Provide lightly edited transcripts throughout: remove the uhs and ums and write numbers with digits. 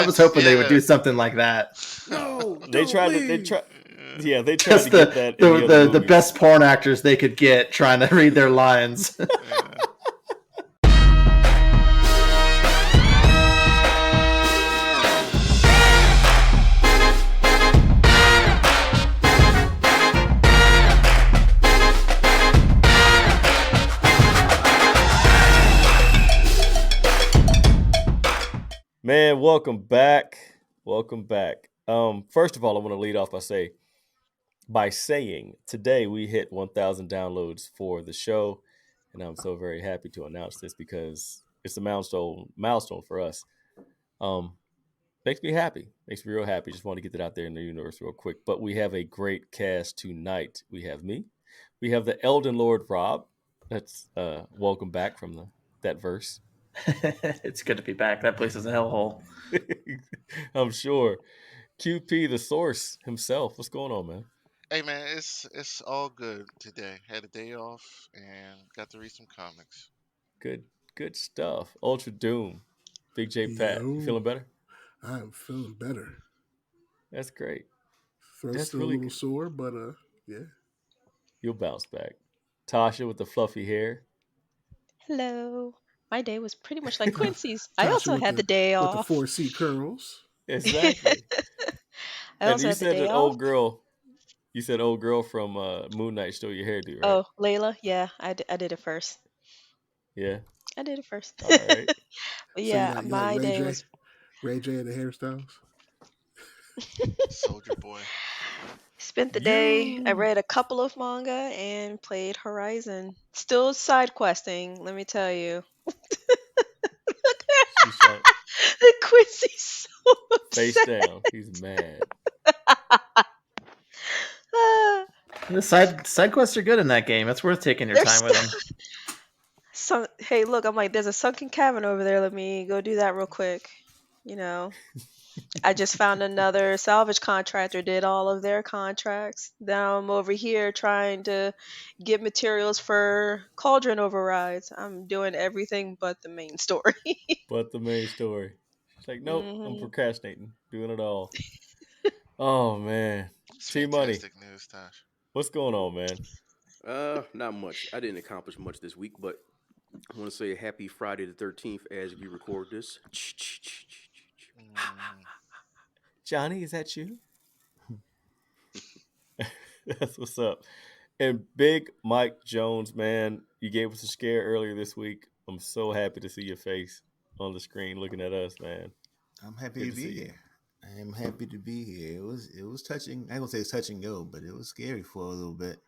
I was hoping they would do something like that. No, They tried leave. to. They tried. Yeah, they tried Just to get that in the other the movies. best porn actors they could get trying to read their lines. Man, welcome back. Welcome back. First of all, I want to lead off by saying today we hit 1,000 downloads for the show, and I'm so very happy to announce this because it's a milestone for us. Makes me happy. Makes me real happy. Just want to get that out there in the universe real quick. But we have a great cast tonight. We have me. We have the Elden Lord Rob. That's welcome back from that verse. It's good to be back. That place is a hellhole. I'm sure. QP, the source himself. What's going on, man? Hey man, it's all good today. Had a day off and got to read some comics. Good stuff. Ultra Doom. Big J Pat. You feeling better? I am feeling better. That's great. Throat's still really a little sore, but yeah. You'll bounce back. Tasha with the fluffy hair. Hello. My day was pretty much like Quincy's. I also had the day off. With the 4C curls. Exactly. I also had the day off. Old girl. You said old girl from Moon Knight stole your hairdo, right? Oh, Layla? Yeah, I did it first. Yeah? I did it first. All right. But yeah, so you my day was... Ray J and the hairstyles? Soldier Boy. Spent the day, I read a couple of manga and played Horizon. Still side questing, let me tell you. The Quincy's so upset. Face down. He's mad. The side quests are good in that game. It's worth taking your time with them. Hey, look, I'm like, there's a sunken cabin over there. Let me go do that real quick. You know, I just found another salvage contractor, did all of their contracts. Now I'm over here trying to get materials for Cauldron overrides. I'm doing everything but the main story. But the main story. It's like, nope, I'm procrastinating, doing it all. Oh, man. T-Money. News, Tosh. What's going on, man? Not much. I didn't accomplish much this week, but I want to say happy Friday the 13th as we record this. Johnny, is that you? That's what's up. And Big Mike Jones, man, you gave us a scare earlier this week. I'm so happy to see your face on the screen looking at us, man. I'm happy to be here. I am happy to be here. It was touching. I ain't gonna say it's touch and go, but it was scary for a little bit.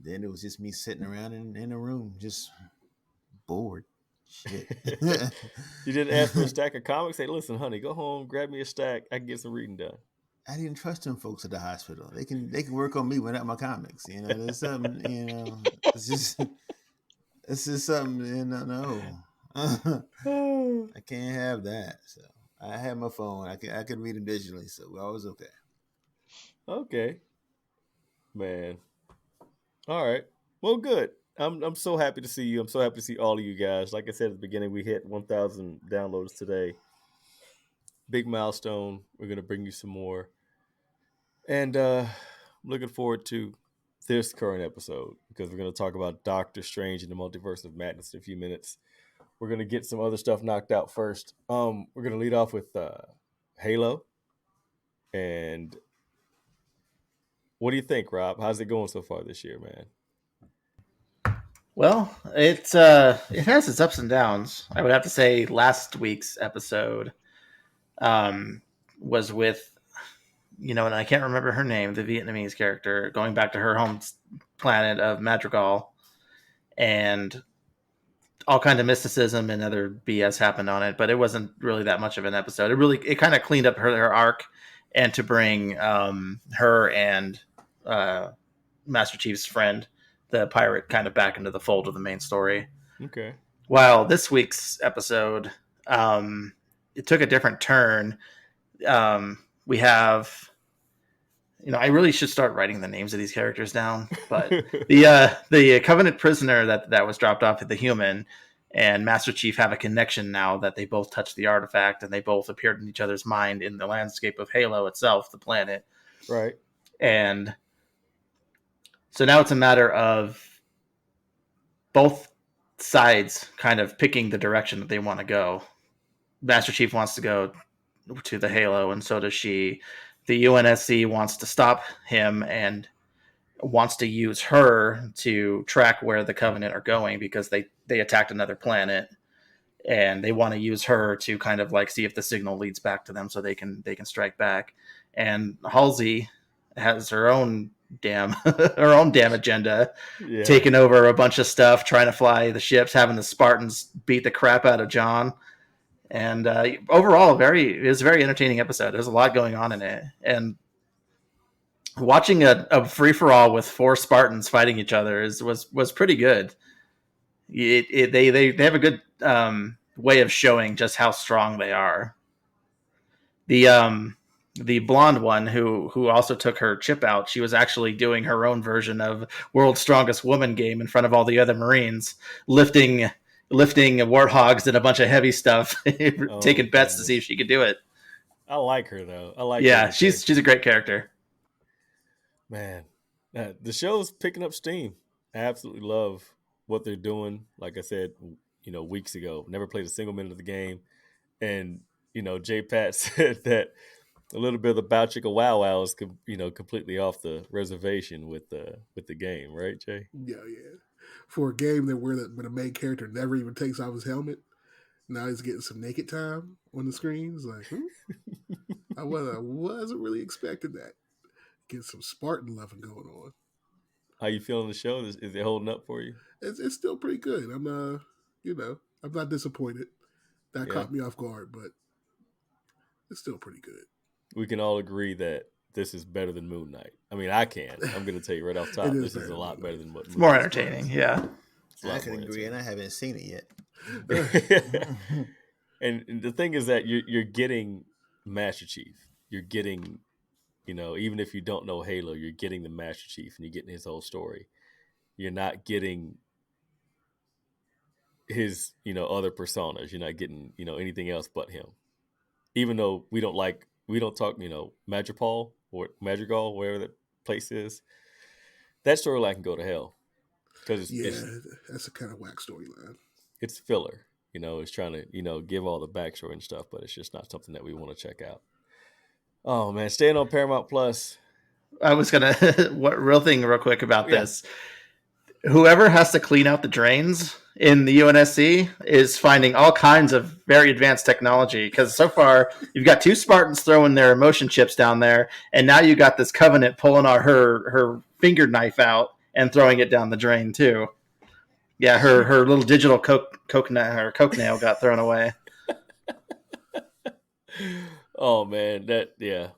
Then it was just me sitting around in a room, just bored. Shit. You didn't ask for a stack of comics? Hey, listen, honey, go home, grab me a stack. I can get some reading done. I didn't trust them folks at the hospital. They can work on me without my comics. You know, there's something. You know, it's just something. You know, no. I can't have that. So I had my phone. I could read them digitally, so I was okay. Okay, man. All right. Well, good. I'm so happy to see you. I'm so happy to see all of you guys. Like I said at the beginning, we hit 1,000 downloads today. Big milestone. We're gonna bring you some more, and I'm looking forward to this current episode because we're gonna talk about Doctor Strange and the Multiverse of Madness in a few minutes. We're gonna get some other stuff knocked out first. We're gonna lead off with Halo. And what do you think, Rob? How's it going so far this year, man? Well, it has its ups and downs. I would have to say last week's episode was with, and I can't remember her name, the Vietnamese character, going back to her home planet of Madrigal, and all kinds of mysticism and other BS happened on it, but it wasn't really that much of an episode. It kind of cleaned up her arc, and to bring her and Master Chief's friend, the pirate, kind of back into the fold of the main story. Okay. While this week's episode, it took a different turn. We have, I really should start writing the names of these characters down, but the Covenant prisoner that was dropped off at the Human, and Master Chief have a connection now that they both touched the artifact and they both appeared in each other's mind in the landscape of Halo itself, the planet. Right. And so now it's a matter of both sides kind of picking the direction that they want to go. Master Chief wants to go to the Halo, and so does she. The UNSC wants to stop him and wants to use her to track where the Covenant are going because they attacked another planet, and they want to use her to kind of like see if the signal leads back to them so they can strike back. And Halsey has her own damn agenda, taking over a bunch of stuff, trying to fly the ships, having the Spartans beat the crap out of John. And overall, it was a very entertaining episode. There's a lot going on in it, and watching a free for all with 4 Spartans fighting each other was pretty good. They have a good way of showing just how strong they are. The blonde one who also took her chip out, she was actually doing her own version of World's Strongest Woman game in front of all the other Marines, lifting warthogs and a bunch of heavy stuff, taking bets to see if she could do it. I like her though. Yeah, she's a great character. Man, the show's picking up steam. I absolutely love what they're doing. Like I said, weeks ago, never played a single minute of the game, and J. Pat said that a little bit of the Bow Chicka Wow Wow is completely off the reservation with the game, right, Jay? Yeah. For a game where the main character never even takes off his helmet, now he's getting some naked time on the screen. It's like, I wasn't really expecting that. Get some Spartan loving going on. How you feeling the show? Is it holding up for you? It's still pretty good. I'm not disappointed. That caught me off guard, but it's still pretty good. We can all agree that this is better than Moon Knight. I mean, I can. I'm going to tell you right off top, this is a lot better than what. It's more entertaining, yeah. I can agree, and I haven't seen it yet. And the thing is that you're getting Master Chief. You're getting, even if you don't know Halo, you're getting the Master Chief, and you're getting his whole story. You're not getting his, other personas. You're not getting, anything else but him. Even though we don't talk, Madrigal, wherever that place is. That storyline can go to hell. Because that's a kind of whack storyline. It's filler. It's trying to, give all the backstory and stuff, but it's just not something that we want to check out. Oh, man. Staying on Paramount Plus. I was going to, real quick about this. Whoever has to clean out the drains in the UNSC is finding all kinds of very advanced technology, because so far you've got 2 Spartans throwing their emotion chips down there, and now you got this Covenant pulling her finger knife out and throwing it down the drain too. Yeah, her little digital coke nail got thrown away. Oh man, the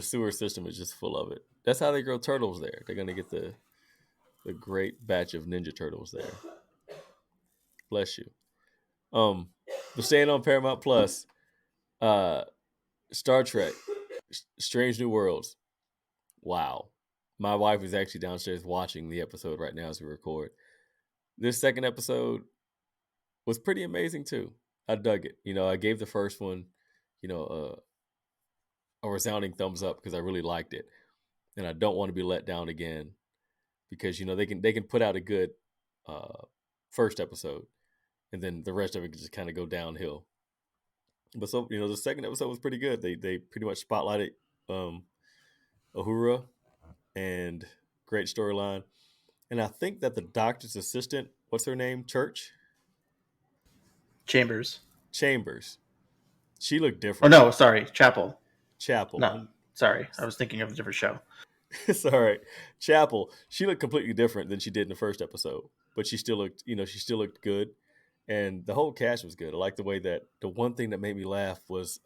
sewer system is just full of it. That's how they grow turtles there. They're gonna get the great batch of Ninja Turtles there. Bless you. But staying on Paramount Plus, Star Trek, Strange New Worlds. Wow. My wife is actually downstairs watching the episode right now as we record. This second episode was pretty amazing too. I dug it. I gave the first one, a resounding thumbs up because I really liked it. And I don't want to be let down again because, they can put out a good first episode and then the rest of it can just kind of go downhill. But so, the second episode was pretty good. They pretty much spotlighted Uhura, and great storyline. And I think that the doctor's assistant, what's her name? Chambers. She looked different. Oh no, sorry, Chapel. No, sorry, I was thinking of a different show. It's all right. Chapel. She looked completely different than she did in the first episode, but she still looked good, and the whole cast was good. I like the way that the one thing that made me laugh was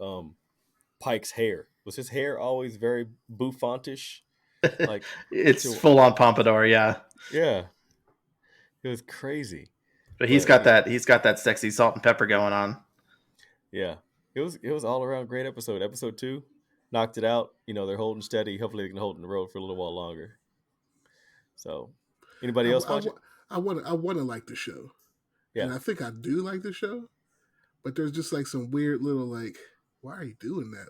Pike's hair. Was his hair always very bouffantish? Like it's full on pompadour, yeah. Yeah. It was crazy. But he's got that sexy salt and pepper going on. Yeah. It was all around great episode. Episode 2 knocked it out. They're holding steady. Hopefully they can hold in the road for a little while longer. So, anybody else watch it? I want to like the show. Yeah. And I think I do like the show, but there's just like some weird little like, why are you doing that?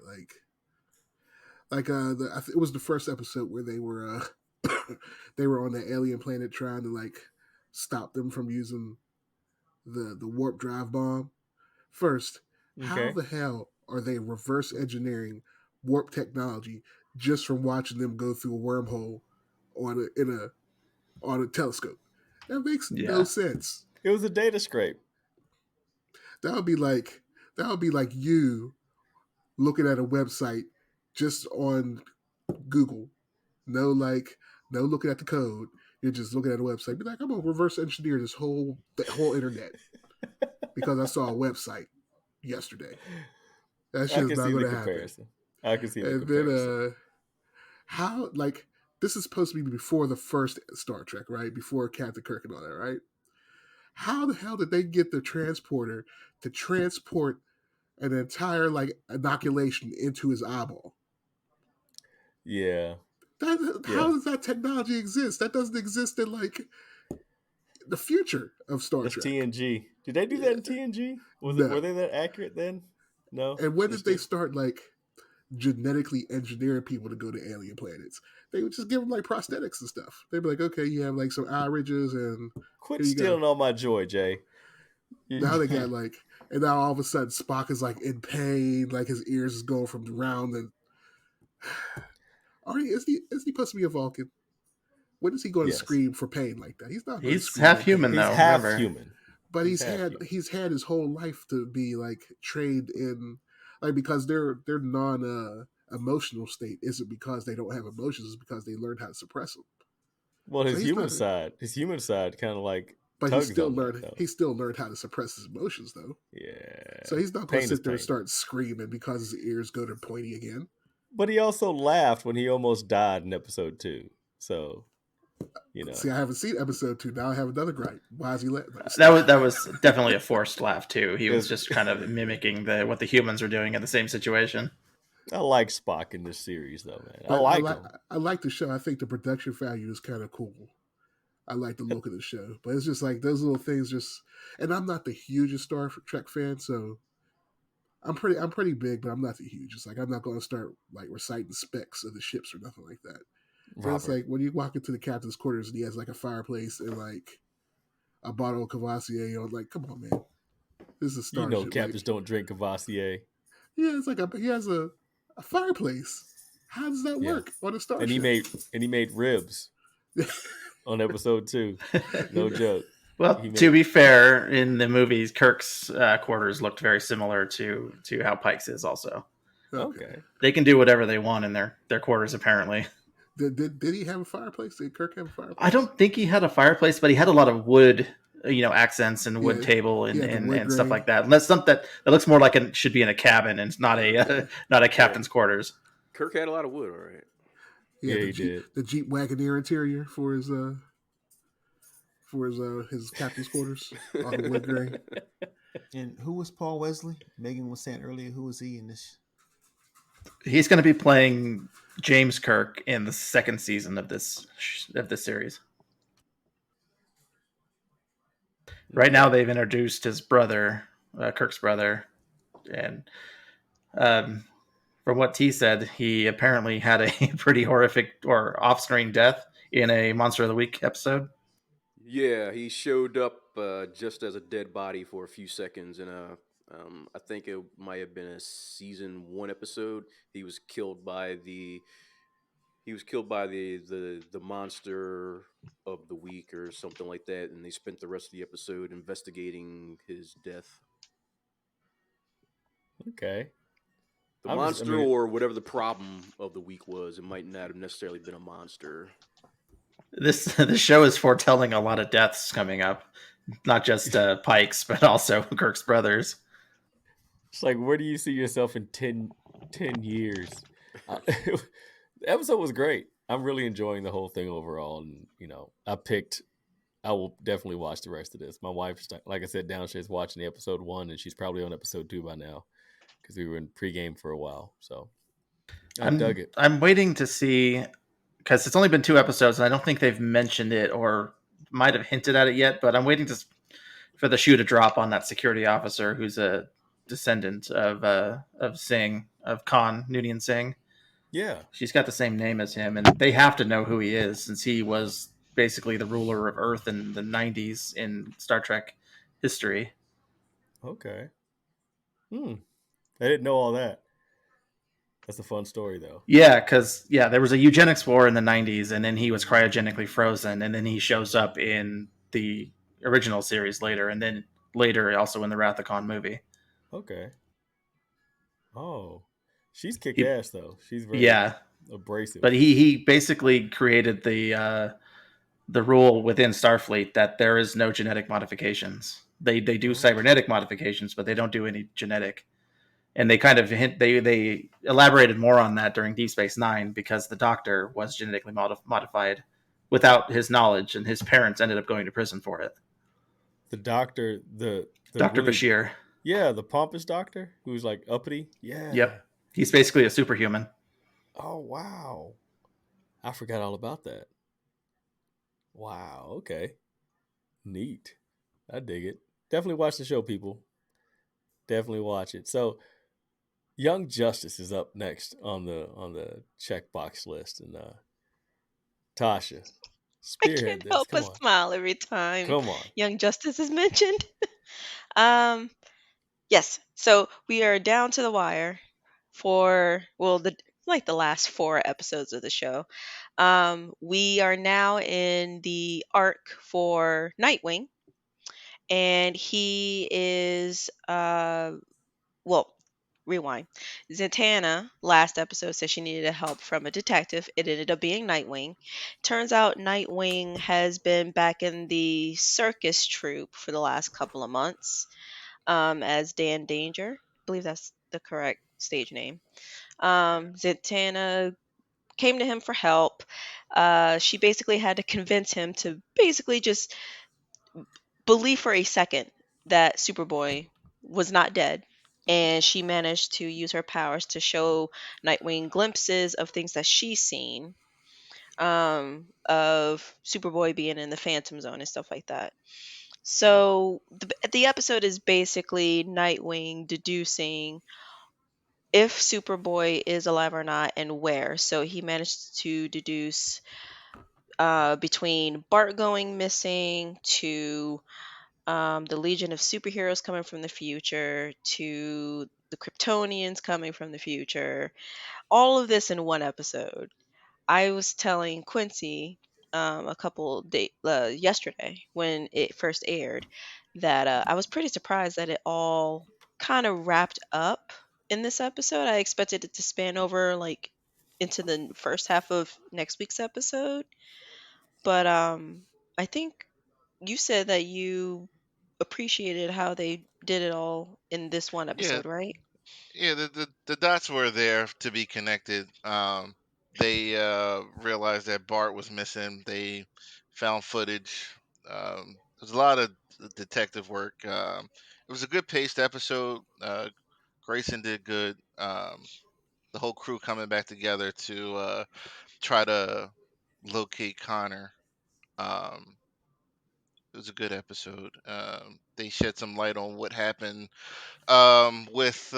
It was the first episode where they were they were on the alien planet trying to like stop them from using the warp drive bomb. First, how Okay. the hell are they reverse engineering warp technology just from watching them go through a wormhole on a telescope? That makes no Yeah. sense. It was a data scrape. That would be like you looking at a website just on Google. No no looking at the code. You're just looking at a website. Be like, I'm gonna reverse engineer the whole internet because I saw a website yesterday. That I shit is can not see the gonna happen. comparison. I can see the And then comparison. how like this is supposed to be before the first Star Trek, right? Before Captain Kirk and all that, right? How the hell did they get the transporter to transport an entire like inoculation into his eyeball? Yeah. How Yeah. does that technology exist? That doesn't exist in like the future of Star That's Trek. TNG. Did they do that in TNG? Were No. they that accurate then? No. And when It's did they just start like genetically engineering people to go to alien planets? They would just give them like prosthetics and stuff. They'd be like, okay, you have like some eye ridges, and quit here you go. stealing all my joy, Jay. Now they got like, and now all of a sudden Spock is like in pain, like his ears is going from round and. Is he supposed to be a Vulcan? When is he going to Yes. scream for pain like that? He's not going to He's scream half in human pain. He's though. half Remember, human. But He's half human. he's had his whole life to be like trained in like because their non emotional state isn't because they don't have emotions, it's because they learned how to suppress them. Well, So his he's not, human side kind of like but tugs on that though. he still learned how to suppress his emotions though. Yeah. So he's not going to Pain is sit there and pain. start screaming because his ears go to pointy again. But he also laughed when he almost died in episode 2. So, See, I haven't seen episode 2. Now I have another gripe. Why is he letting that was definitely a forced laugh too. He was It's- just kind of mimicking what the humans were doing in the same situation. I like Spock in this series though, man. But him. I like the show. I think the production value is kind of cool. I like the look of the show, but it's just like those little things. And I'm not the hugest Star Trek fan, so I'm pretty big, but I'm not the hugest. Like I'm not going to start like reciting specs of the ships or nothing like that. But it's Robert. like when you walk into the captain's quarters and he has like a fireplace and like a bottle of Cavassier on. Like, come on, man, this is a starship. You know, captains don't drink Cavassier. Yeah, it's like he has a fireplace. How does that work on a starship? And he made ribs on episode 2. No joke. Well, to be fair, in the movies, Kirk's quarters looked very similar to how Pike's is also. Okay. They can do whatever they want in their quarters, apparently. Did he have a fireplace? Did Kirk have a fireplace? I don't think he had a fireplace, but he had a lot of wood, accents and wood table and stuff like that. And that's something that looks more like it should be in a cabin and it's not a captain's quarters. Kirk had a lot of wood, all right. Yeah, he did. The Jeep Wagoneer interior for his captain's quarters, all the wood grain. And who was Paul Wesley? Megan was saying earlier, who was he in this? He's going to be playing James Kirk in the second season of this series. Right now, they've introduced his brother, Kirk's brother, and from what T said, he apparently had a pretty horrific or off-screen death in a Monster of the Week episode. Yeah, he showed up just as a dead body for a few seconds in I think it might have been a season 1 episode. He was killed by the monster of the week or something like that, and they spent the rest of the episode investigating his death. Okay. The monster or whatever the problem of the week was, it might not have necessarily been a monster. This show is foretelling a lot of deaths coming up, not just Pike's, but also Kirk's brothers. It's like, where do you see yourself in 10 years? The episode was great. I'm really enjoying the whole thing overall. And, I will definitely watch the rest of this. My wife's, like I said, downstairs watching the episode 1, and she's probably on episode 2 by now because we were in pregame for a while. So I dug it. I'm waiting to see, because it's only been 2 episodes, and I don't think they've mentioned it or might have hinted at it yet, but I'm waiting for the shoe to drop on that security officer who's a descendant of Singh, of Khan Noonien Singh. Yeah. She's got the same name as him, and they have to know who he is since he was basically the ruler of Earth in the 90s in Star Trek history. Okay. I didn't know all that. That's a fun story, though. Yeah, because there was a eugenics war in the 90s, and then he was cryogenically frozen, and then he shows up in the original series later, and then later also in the Wrath of Khan movie. Okay. Oh, she's kick He, ass though. She's very yeah, abrasive. but he basically created the rule within Starfleet that there is no genetic modifications. They do Oh. cybernetic modifications, but they don't do any genetic. And they kind of they elaborated more on that during Deep Space Nine because the Doctor was genetically modified without his knowledge, and his parents ended up going to prison for it. The doctor, the Dr. really, Bashir. yeah, the pompous doctor who's like uppity. Yeah. Yep. He's basically a superhuman. Oh wow, I forgot all about that. Wow. Okay. Neat. I dig it. Definitely watch the show, people. Definitely watch it. So, Young Justice is up next on the checkbox list, and Tasha, I spearhead can't this. help Come but on, smile every time come on. Young Justice is mentioned. um, yes. So we are down to the wire for the last 4 episodes of the show. We are now in the arc for Nightwing, and he is well, rewind. Zatanna last episode said she needed help from a detective. It ended up being Nightwing. Turns out Nightwing has been back in the circus troupe for the last couple of months, as Dan Danger. I believe that's the correct stage name. Zatanna came to him for help. She basically had to convince him to basically just believe for a second that Superboy was not dead. And she managed to use her powers to show Nightwing glimpses of things that she's seen, of Superboy being in the Phantom Zone and stuff like that. So the episode is basically Nightwing deducing if Superboy is alive or not and where. So he managed to deduce between Bart going missing to the Legion of Superheroes coming from the future to the Kryptonians coming from the future. All of this in one episode. I was telling Quincy a couple days yesterday when it first aired that I was pretty surprised that it all kind of wrapped up in this episode. I expected it to span over like into the first half of next week's episode, but I think you said that you appreciated how they did it all in this one Yeah, episode, right? yeah. The dots were there to be connected. They realized that Bart was missing. They found footage. There's a lot of detective work. It was a good paced episode. Grayson did good. The whole crew coming back together to try to locate Connor. Um, it was a good episode. They shed some light on what happened with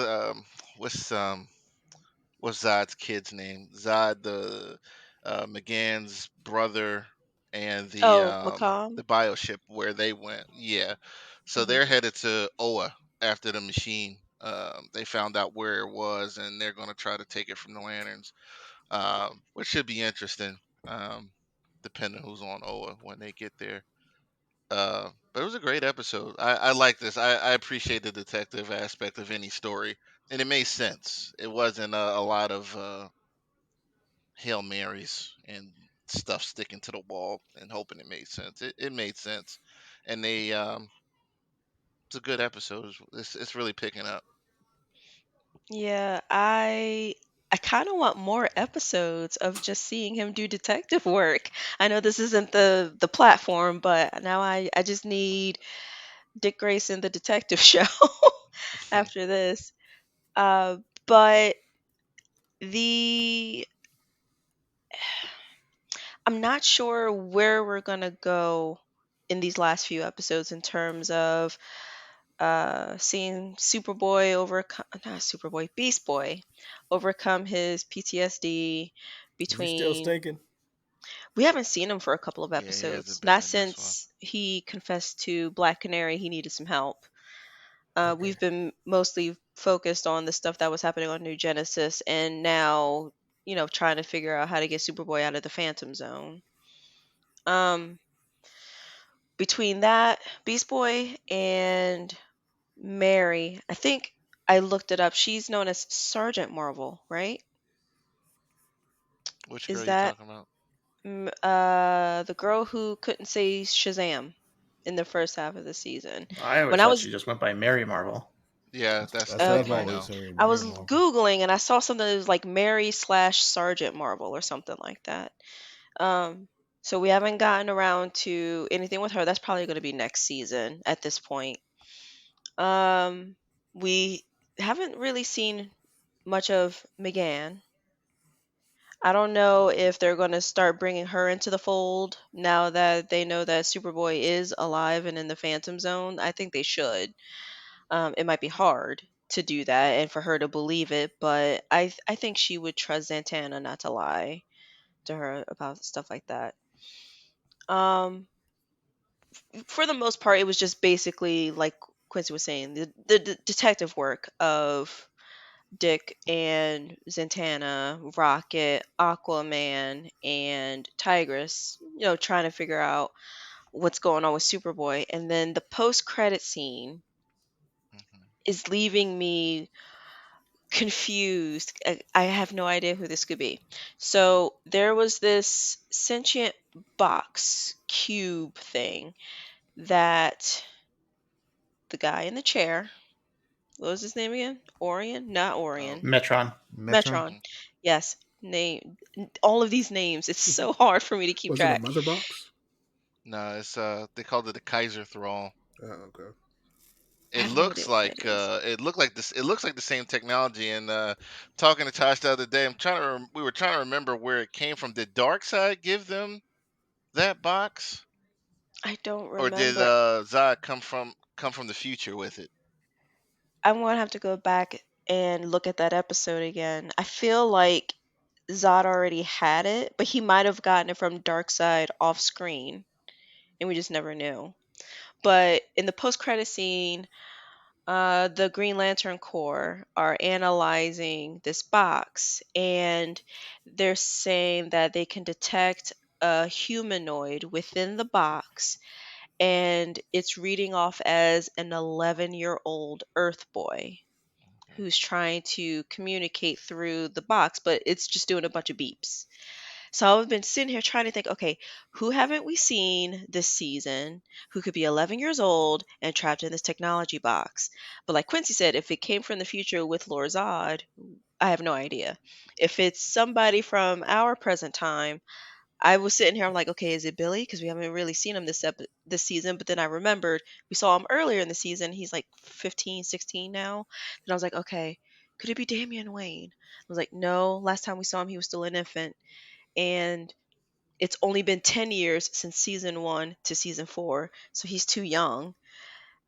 what's Zod's kid's name? Zod, the McGann's brother, and Oh, McCall. the bioship where they went. Yeah, so Hmm. they're headed to Oa after the machine. They found out where it was, and they're going to try to take it from the Lanterns, which should be interesting. Um, Depending who's on Oa when they get there. But it was a great episode. I like this. I appreciate the detective aspect of any story, and it made sense. It wasn't a lot of Hail Marys and stuff sticking to the wall and hoping it made sense. It made sense, and it's a good episode. It's really picking up. Yeah, I kind of want more episodes of just seeing him do detective work. I know this isn't the platform, but now I just need Dick Grayson the detective show after this. Uh, but the I'm not sure where we're gonna go in these last few episodes in terms of seeing not Superboy, Beast Boy overcome his PTSD Is he still between. stinking? We haven't seen him for a couple of Yeah, he hasn't episodes. been Not in this one. since he confessed to Black Canary he needed some help. Okay. We've been mostly focused on the stuff that was happening on New Genesis, and now, trying to figure out how to get Superboy out of the Phantom Zone. Between that, Beast Boy and Mary, I think I looked it up. She's known as Sergeant Marvel, right? Which girl Is are you that talking about? the girl who couldn't say Shazam in the first half of the season? I always When I thought was she just went by Mary Marvel. Yeah, that's That's the what name I've I okay, always know. heard. I Mary was Marvel. Googling and I saw something that was like Mary/Sergeant Marvel or something like that. Um, so we haven't gotten around to anything with her. That's probably going to be next season at this point. Um, we haven't really seen much of Megan. I don't know if they're going to start bringing her into the fold now that they know that Superboy is alive and in the Phantom Zone. I think they should. It might be hard to do that and for her to believe it, but I think she would trust Zantana not to lie to her about stuff like that. Um, for the most part, it was just basically like Quincy was saying, the detective work of Dick and Zantana, Rocket, Aquaman, and Tigress, trying to figure out what's going on with Superboy. And then the post-credit scene Hmm. is leaving me confused. I have no idea who this could be. So there was this sentient box cube thing that the guy in the chair, what was his name again? Orion? Not Oh, Orion. Metron. Metron. Metron. Yes. Name all of these names. It's so hard for me to keep Was it a track. mother box? no, it's they called it the Kaiser Thrall. Oh, okay. I It have no idea looks what that like is. it looked like this. It looks like the same technology. And talking to Tosh the other day, we were trying to remember where it came from. Did Darkseid give them that box, I don't or did remember. Zod come from the future with it? I'm gonna have to go back and look at that episode again. I feel like Zod already had it, but he might have gotten it from Darkseid off screen, and we just never knew. But in the post-credit scene, the Green Lantern Corps are analyzing this box, and they're saying that they can detect a humanoid within the box, and it's reading off as an 11-year-old Earth boy who's trying to communicate through the box, but it's just doing a bunch of beeps. So I've been sitting here trying to think, okay, who haven't we seen this season who could be 11 years old and trapped in this technology box? But like Quincy said, if it came from the future with Lord Zod, I have no idea. If it's somebody from our present time, I was sitting here, I'm like, okay, is it Billy? Because we haven't really seen him this season. But then I remembered we saw him earlier in the season. He's like 15, 16 now. And I was like, okay, could it be Damian Wayne? I was like, no, last time we saw him, he was still an infant. And it's only been 10 years since season 1 to season 4, so he's too young.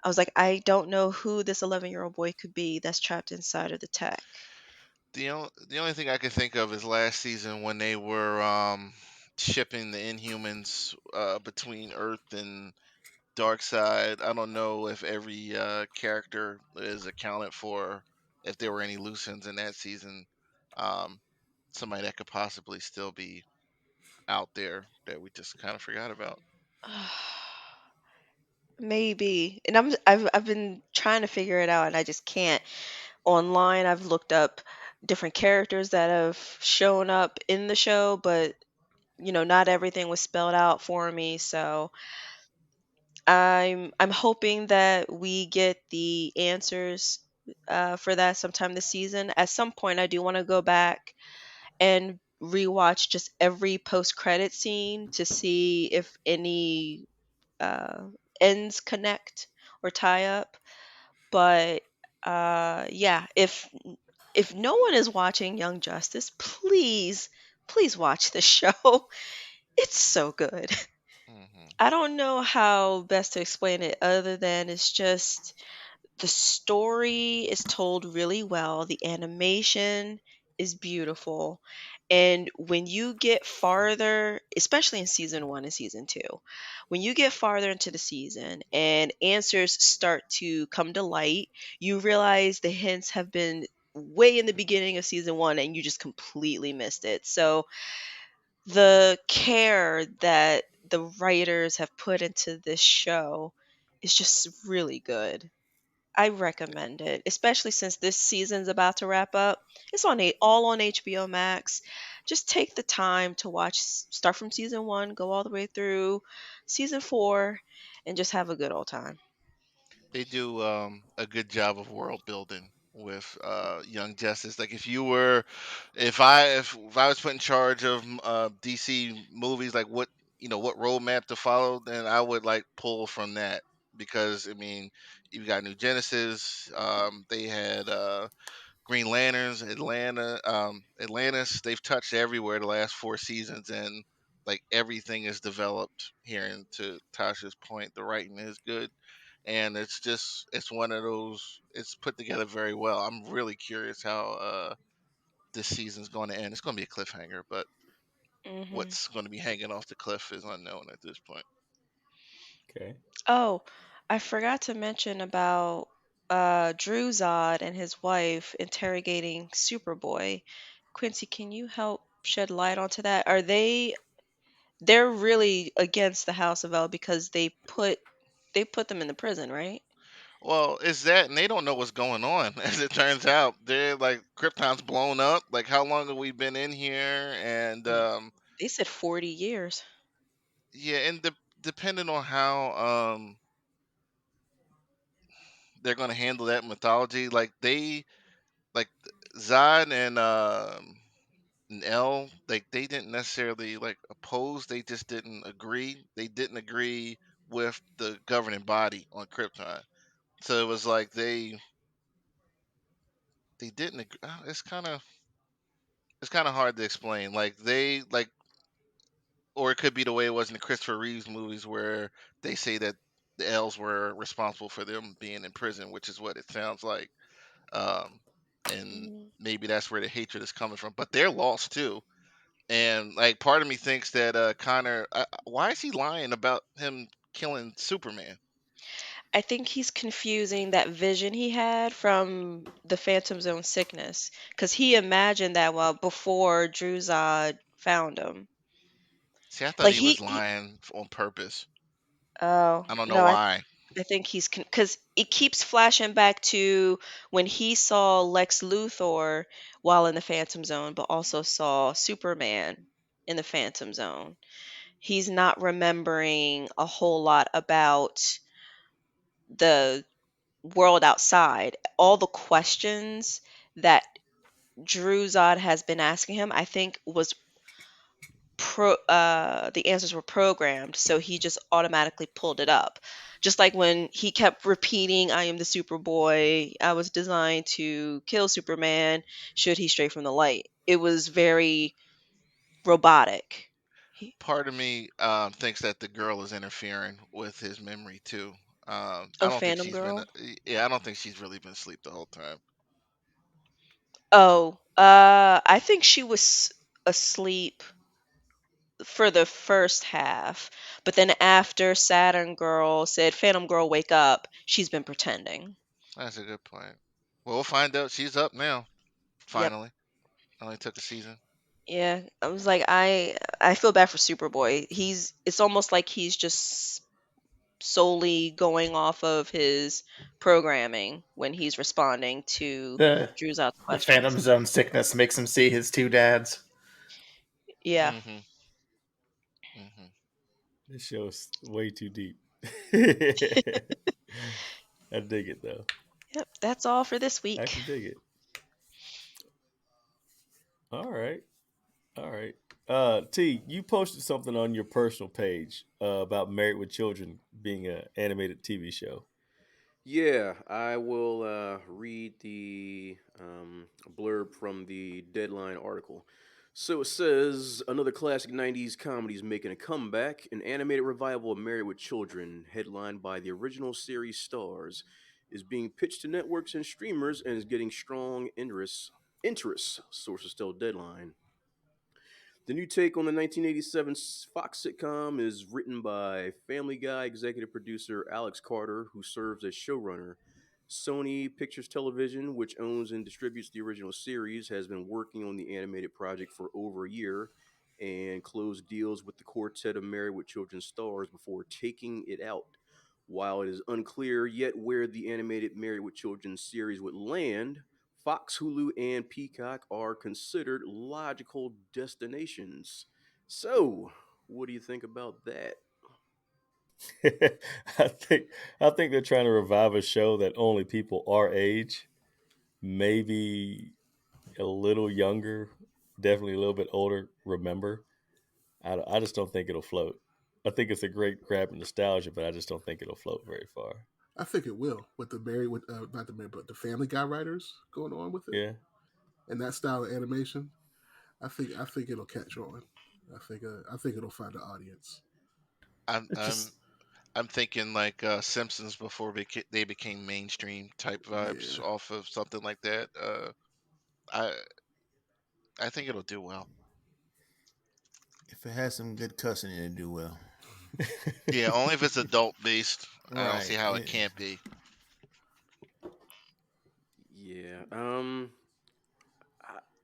I was like, I don't know who this 11-year-old boy could be that's trapped inside of the tech. The only thing I can think of is last season when they were shipping the Inhumans between Earth and Darkseid. I don't know if every character is accounted for. If there were any loose ends in that season, um, somebody that could possibly still be out there that we just kind of forgot about. Maybe. And I've been trying to figure it out and I just can't. Online, I've looked up different characters that have shown up in the show, but not everything was spelled out for me, so I'm hoping that we get the answers for that sometime this season. At some point, I do want to go back and rewatch just every post-credit scene to see if any uh, ends connect or tie up. But yeah, if no one is watching Young Justice, please watch this show. It's so good. I don't know how best to explain it other than it's just the story is told really well, the animation is beautiful. And when you get farther, especially in season 1 and season 2, when you get farther into the season and answers start to come to light, you realize the hints have been way in the beginning of season 1 and you just completely missed it. So the care that the writers have put into this show is just really good. I recommend it, especially since this season's about to wrap up. It's all on HBO Max. Just take the time to watch, start from season 1, go all the way through season 4, and just have a good old time. They do a good job of world building with Young Justice. Like if I was put in charge of DC movies, like what roadmap to follow, then I would like pull from that because I mean you've got New Genesis. They had Green Lanterns, Atlantis. They've touched everywhere the last 4 seasons, and like everything is developed here. And to Tasha's point, the writing is good, and it's one of those. It's put together very well. I'm really curious how this season's going to end. It's going to be a cliffhanger, but hmm what's going to be hanging off the cliff is unknown at this point. Okay. Oh, I forgot to mention about Drew Zod and his wife interrogating Superboy. Quincy, can you help shed light onto that? They're really against the House of L because they put them in the prison, right? Well, it's that, and they don't know what's going on. As it turns out, they're like Krypton's blown up. Like, how long have we been in here? And Mm. They said 40 years. yeah, and depending on how they're going to handle that mythology, like Zod and L, like they didn't necessarily like oppose. They just didn't agree. They didn't agree with the governing body on Krypton. So it was like they didn't. It's kind of hard to explain. Like or it could be the way it was in the Christopher Reeves movies where they say that the L's were responsible for them being in prison, which is what it sounds like. Um, and Mm. maybe that's where the hatred is coming from. But they're lost too. And like part of me thinks that Connor, why is he lying about him killing Superman? I think he's confusing that vision he had from the Phantom Zone sickness because he imagined that well before Druzad found him. See, I thought Like he was lying on purpose. oh I don't know no, why. I think he's because it keeps flashing back to when he saw Lex Luthor while in the Phantom Zone, but also saw Superman in the Phantom Zone. He's not remembering a whole lot about the world outside. All the questions that Drew Zod has been asking him, I think, was the answers were programmed, so he just automatically pulled it up. Just like when he kept repeating, "I am the Superboy. I was designed to kill Superman. Should he stray from the light?" It was very robotic. He, Part of me thinks that the girl is interfering with his memory too. I oh, don't think Phantom she's been. Girl. Yeah, I don't think she's really been asleep the whole time. Oh, I think she was asleep for the first half, but then after Saturn Girl said, "Phantom Girl, wake up," she's been pretending. That's a good point. Well, we'll find out. She's up now. Yep. Finally, only took a season. Yeah, I was like, I feel bad for Superboy. It's almost like he's just solely going off of his programming when he's responding to The Drew's out the Phantom questions. Zone sickness makes him see his two dads. Yeah. Mm-hmm. Mm-hmm. This show's way too deep. I dig it though. Yep, that's all for this I week. can dig it. All right. All right. T, you posted something on your personal page about Married with Children being an animated TV show. Yeah, I will read the blurb from the Deadline article. So it says another classic 90s comedy is making a comeback. An animated revival of Married with Children, headlined by the original series stars, is being pitched to networks and streamers and is getting strong interest, sources tell Deadline. The new take on the 1987 Fox sitcom is written by Family Guy executive producer Alex Carter, who serves as showrunner. Sony Pictures Television, which owns and distributes the original series, has been working on the animated project for over a year and closed deals with the quartet of Married with Children stars before taking it out. While it is unclear yet where the animated Married with Children series would land, Fox, Hulu, and Peacock are considered logical destinations. So, what do you think about that? I think I think they're trying to revive a show that only people our age, maybe a little younger, definitely a little bit older, remember. I just don't think it'll float. I think it's a great grab in nostalgia, but I just don't think it'll float very far. I think it will with the Barry with not the Barry, but the Family Guy writers going on with it Yeah. and that style of animation. I think it'll catch on. I think it'll find an audience. I'm It's I'm just I'm thinking like Simpsons before they became mainstream type vibes Yeah, off of something like that. I I think it'll do well. If it has some good cussing, it'll do well. Yeah, only if it's adult based. I don't see Right. how it Yeah. can't be. Yeah. I,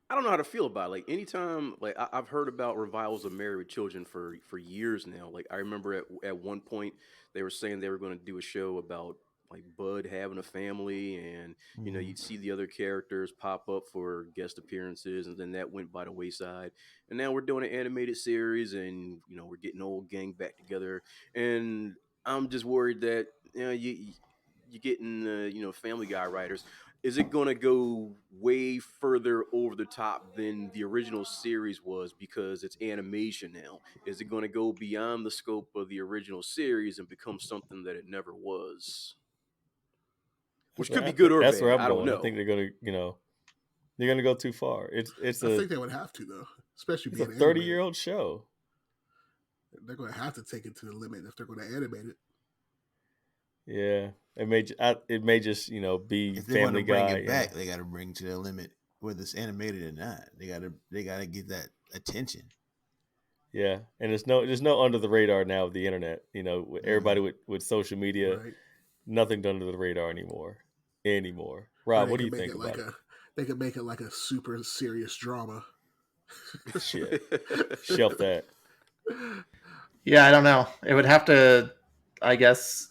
I don't know how to feel about it. Like anytime, like I've heard about revivals of Married with Children for years now. Like I remember at one point they were saying they were going to do a show about like Bud having a family, and Mhm. you'd see the other characters pop up for guest appearances, and then that went by the wayside. And now we're doing an animated series, and we're getting old gang back together, and I'm just worried that you're getting Family Guy writers. Is it going to go way further over the top than the original series was because it's animation now? Is it going to go beyond the scope of the original series and become something that it never was? Which could be good or That's where bad. I'm I don't going. I think know. they're gonna go too far. It's I a think they would have to though, especially it's a being 30-year animated. old show. They're going to have to take it to the limit if they're going to animate it. Yeah, it may just be If they want to Family bring Guy. it back, they got to bring to the limit, whether it's animated or not. They gotta get that attention. Yeah, and there's no under the radar now with the internet. With everybody Mm. with social media, Right. nothing's under the radar anymore. Or Rob, they what do could you make think it about like it? a super serious drama. Shit, shelf that. yeah, I don't know. It would have to, I guess,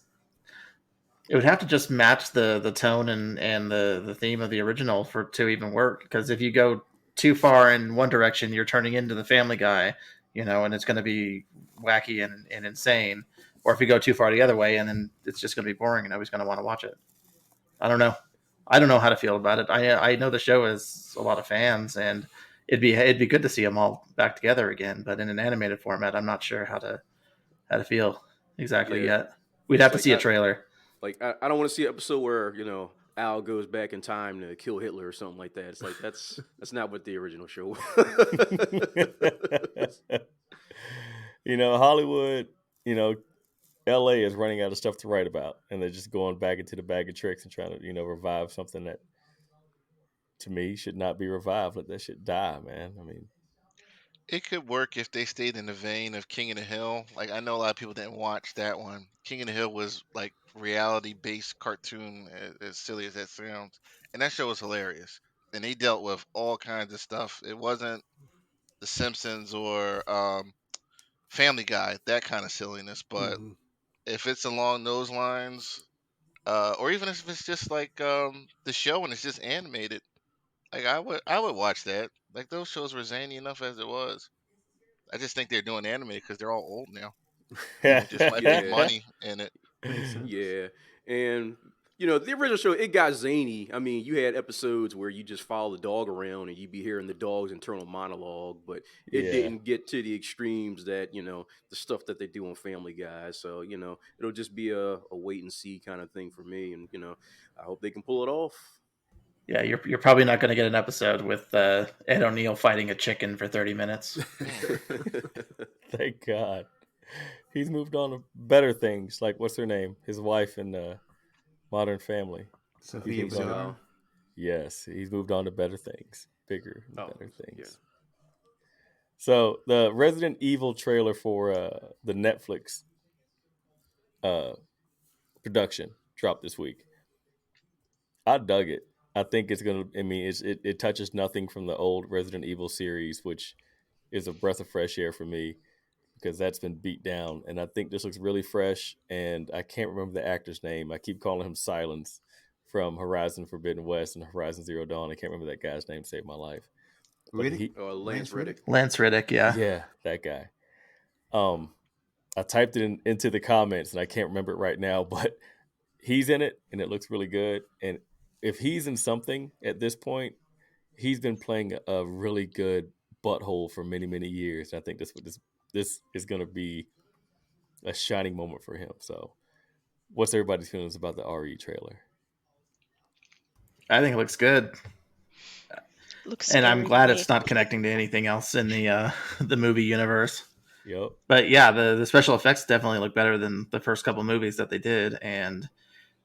it would have to just match the tone and the theme of the original for to even work. Because if you go too far in one direction, you're turning into the Family Guy, and it's going to be wacky and insane. Or if you go too far the other way, and then it's just going to be boring, and nobody's going to want to watch it. I don't know. I don't know how to feel about it. I know the show has a lot of fans, and it'd be good to see them all back together again. But in an animated format, I'm not sure how to feel exactly Yeah, yet. We'd have to like see a trailer. I don't want to see an episode where Al goes back in time to kill Hitler or something like that. It's like that's not what the original show was. Hollywood, you know, LA is running out of stuff to write about, and they're just going back into the bag of tricks and trying to, revive something that to me should not be revived. Let that shit die, man. I mean, It could work if they stayed in the vein of King of the Hill. Like I know a lot of people didn't watch that one. King of the Hill was like reality based cartoon, as silly as that sounds, and that show was hilarious. And they dealt with all kinds of stuff. It wasn't The Simpsons or Family Guy, that kind of silliness. But Hmm. if it's along those lines, or even if it's just like the show and it's just animated, like I would watch that. Like those shows were zany enough as it was. I just think they're doing anime because they're all old now. It just might make Yeah, money in it. Makes sense. yeah, and the original show it got zany. I mean, you had episodes where you just follow the dog around and you'd be hearing the dog's internal monologue, but it yeah, didn't get to the extremes that the stuff that they do on Family Guy. So it'll just be a wait and see kind of thing for me, and I hope they can pull it off. Yeah, you're probably not going to get an episode with Ed O'Neill fighting a chicken for 30 minutes. Thank God. He's moved on to better things, like what's her name? His wife in Modern Family. He's Sophia moved on. Vergara. Yes, he's moved on to better things, bigger and Oh, better yeah. things. So the Resident Evil trailer for the Netflix uh, production dropped this week. I dug it. I think it's gonna. I mean, it touches nothing from the old Resident Evil series, which is a breath of fresh air for me because that's been beat down. And I think this looks really fresh. And I can't remember the actor's name. I keep calling him Silence from Horizon Forbidden West and Horizon Zero Dawn. I can't remember that guy's name. Saved my life. But Riddick? he, Lance Reddick. Lance Riddick, yeah. yeah, that guy. I typed it into the comments and I can't remember it right now, but he's in it and it looks really good. And if he's in something at this point, he's been playing a really good butthole for many, many years. And I think this is going to be a shining moment for him. So, what's everybody's feelings about the RE trailer? I think it looks good. Looks And I'm scary to glad me. it's not connecting to anything else in the the movie universe. Yep. But yeah, the special effects definitely look better than the first couple movies that they did, and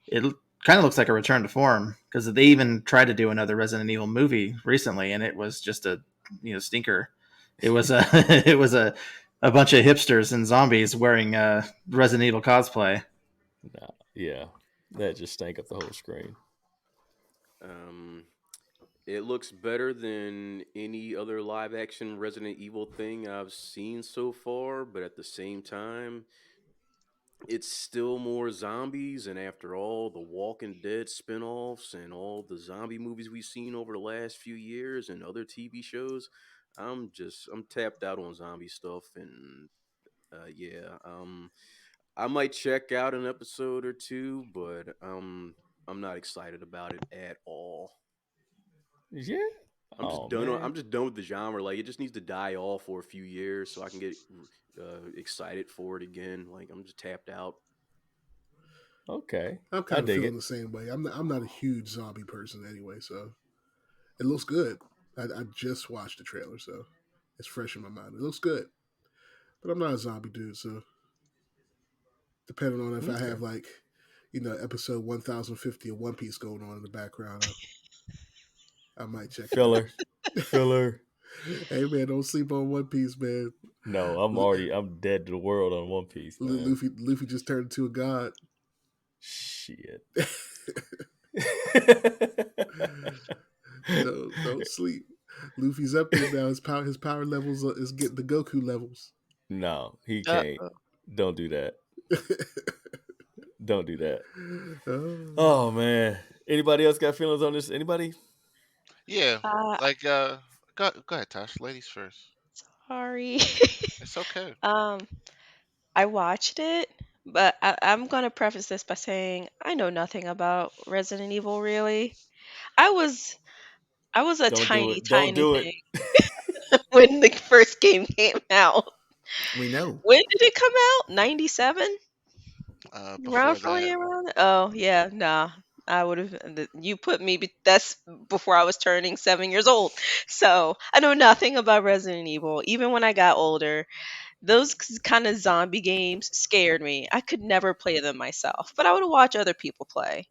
it kind of looks like a return to form because they even tried to do another Resident Evil movie recently, and it was just a stinker. It was a it was a bunch of hipsters and zombies wearing Resident Evil cosplay. Nah, yeah, that just stank up the whole screen. It looks better than any other live action Resident Evil thing I've seen so far, but at the same time, it's still more zombies. And after all the Walking Dead spin-offs and all the zombie movies we've seen over the last few years and other TV shows, I'm tapped out on zombie stuff. And yeah, I might check out an episode or two, but I'm not excited about it at all. Yeah. I'm just Oh done. man. I'm just done with the genre. Like, it just needs to die off for a few years so I can get excited for it again. Like, I'm just tapped out. Okay. I'm I kind of dig feeling it. the same way. I'm not a huge zombie person anyway, so it looks good. I just watched the trailer, so it's fresh in my mind. It looks good, but I'm not a zombie dude. So depending on if I Okay. have like, episode 1050 of One Piece going on in the background, I might check it out. Filler. Filler. Hey man, don't sleep on One Piece, man. No, I'm dead to the world on One Piece, man. Luffy just turned into a god. Shit. Don't sleep. Luffy's up there now. His power levels is getting the Goku levels. No, he Uh, can't. Don't do that. Don't do that. Oh. Oh man. Anybody else got feelings on this? Anybody? Yeah, uh, like go ahead, Tosh. Ladies first. sorry. It's okay. I watched it, but I'm gonna preface this by saying I know nothing about Resident Evil really. I was I was a Don't do tiny, it. Don't tiny do it. thing when the first game came out. We know. When did it come out? 97? Before Roughly that, around. Oh yeah, nah. I would have. You put me. That's before I was turning 7 years old. So I know nothing about Resident Evil. Even when I got older, those kind of zombie games scared me. I could never play them myself, but I would watch other people play.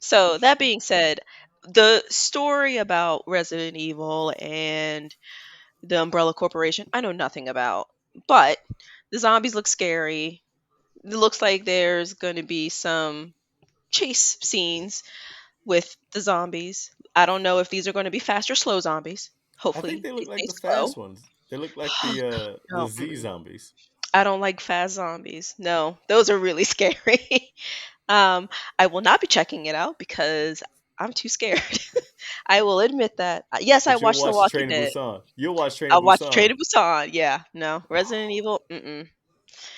So that being said, the story about Resident Evil and the Umbrella Corporation, I know nothing about. But the zombies look scary. It looks like there's going to be some chase scenes with the zombies. I don't know if these are going to be fast or slow zombies. I think Hopefully, they they look like stay the slow. fast ones. They look like the No, Z zombies. I don't like fast zombies. No, those are really scary. um, I will not be checking it out because I'm too scared. I will admit that. Yes, I But you'll watched The watch the Walking Train to Dead. Busan. You'll watch Train I to watched Train Busan. to Busan. Yeah, no, Resident Evil. Mm-mm.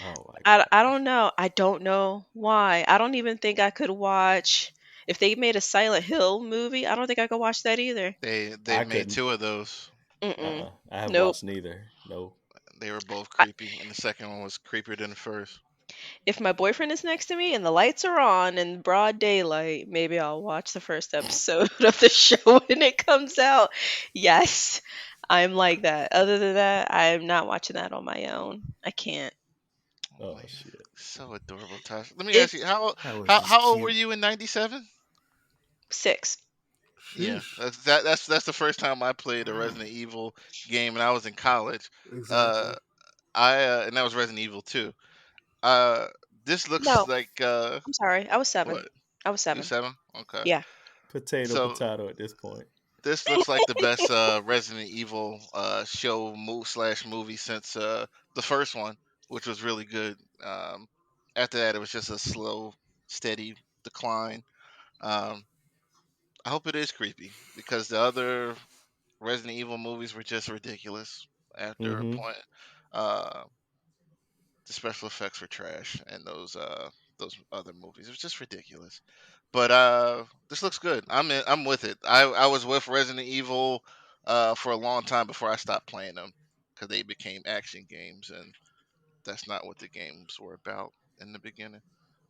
Oh my I gosh. don't know. I don't know why. I don't even think I could watch if they made a Silent Hill movie. I don't think I could watch that either. they I made couldn't. two of those. Mm-mm. I haven't Nope. watched neither. No. They were both I, creepy, and the second one was creepier than the first. If my boyfriend is next to me and the lights are on in broad daylight, maybe I'll watch the first episode of the show when it comes out. Yes, I'm like that. Other than that, I'm not watching that on my own. I can't. Oh Oh man, shit. so adorable, Tasha. Let me ask you, It's how I was how just how old were cute. you in '97? 6. Yeah, Sheesh. that's the first time I played a Resident Evil game, and I was in college. Exactly. Uh, I and that was Resident Evil 2. Uh, this looks No, like I'm sorry. I was 7. what? I was You 7. 7? Okay. Yeah. So Potato at this point. this looks like the best Resident Evil show slash movie since the first one, which was really good. After that, it was just a slow, steady decline. Um, I hope it is creepy because the other Resident Evil movies were just ridiculous after a Mm-hmm. point. The special effects were trash, and those other movies, it was just ridiculous. But this looks good. I'm with it. I was with Resident Evil for a long time before I stopped playing them because they became action games, and that's not what the games were about in the beginning.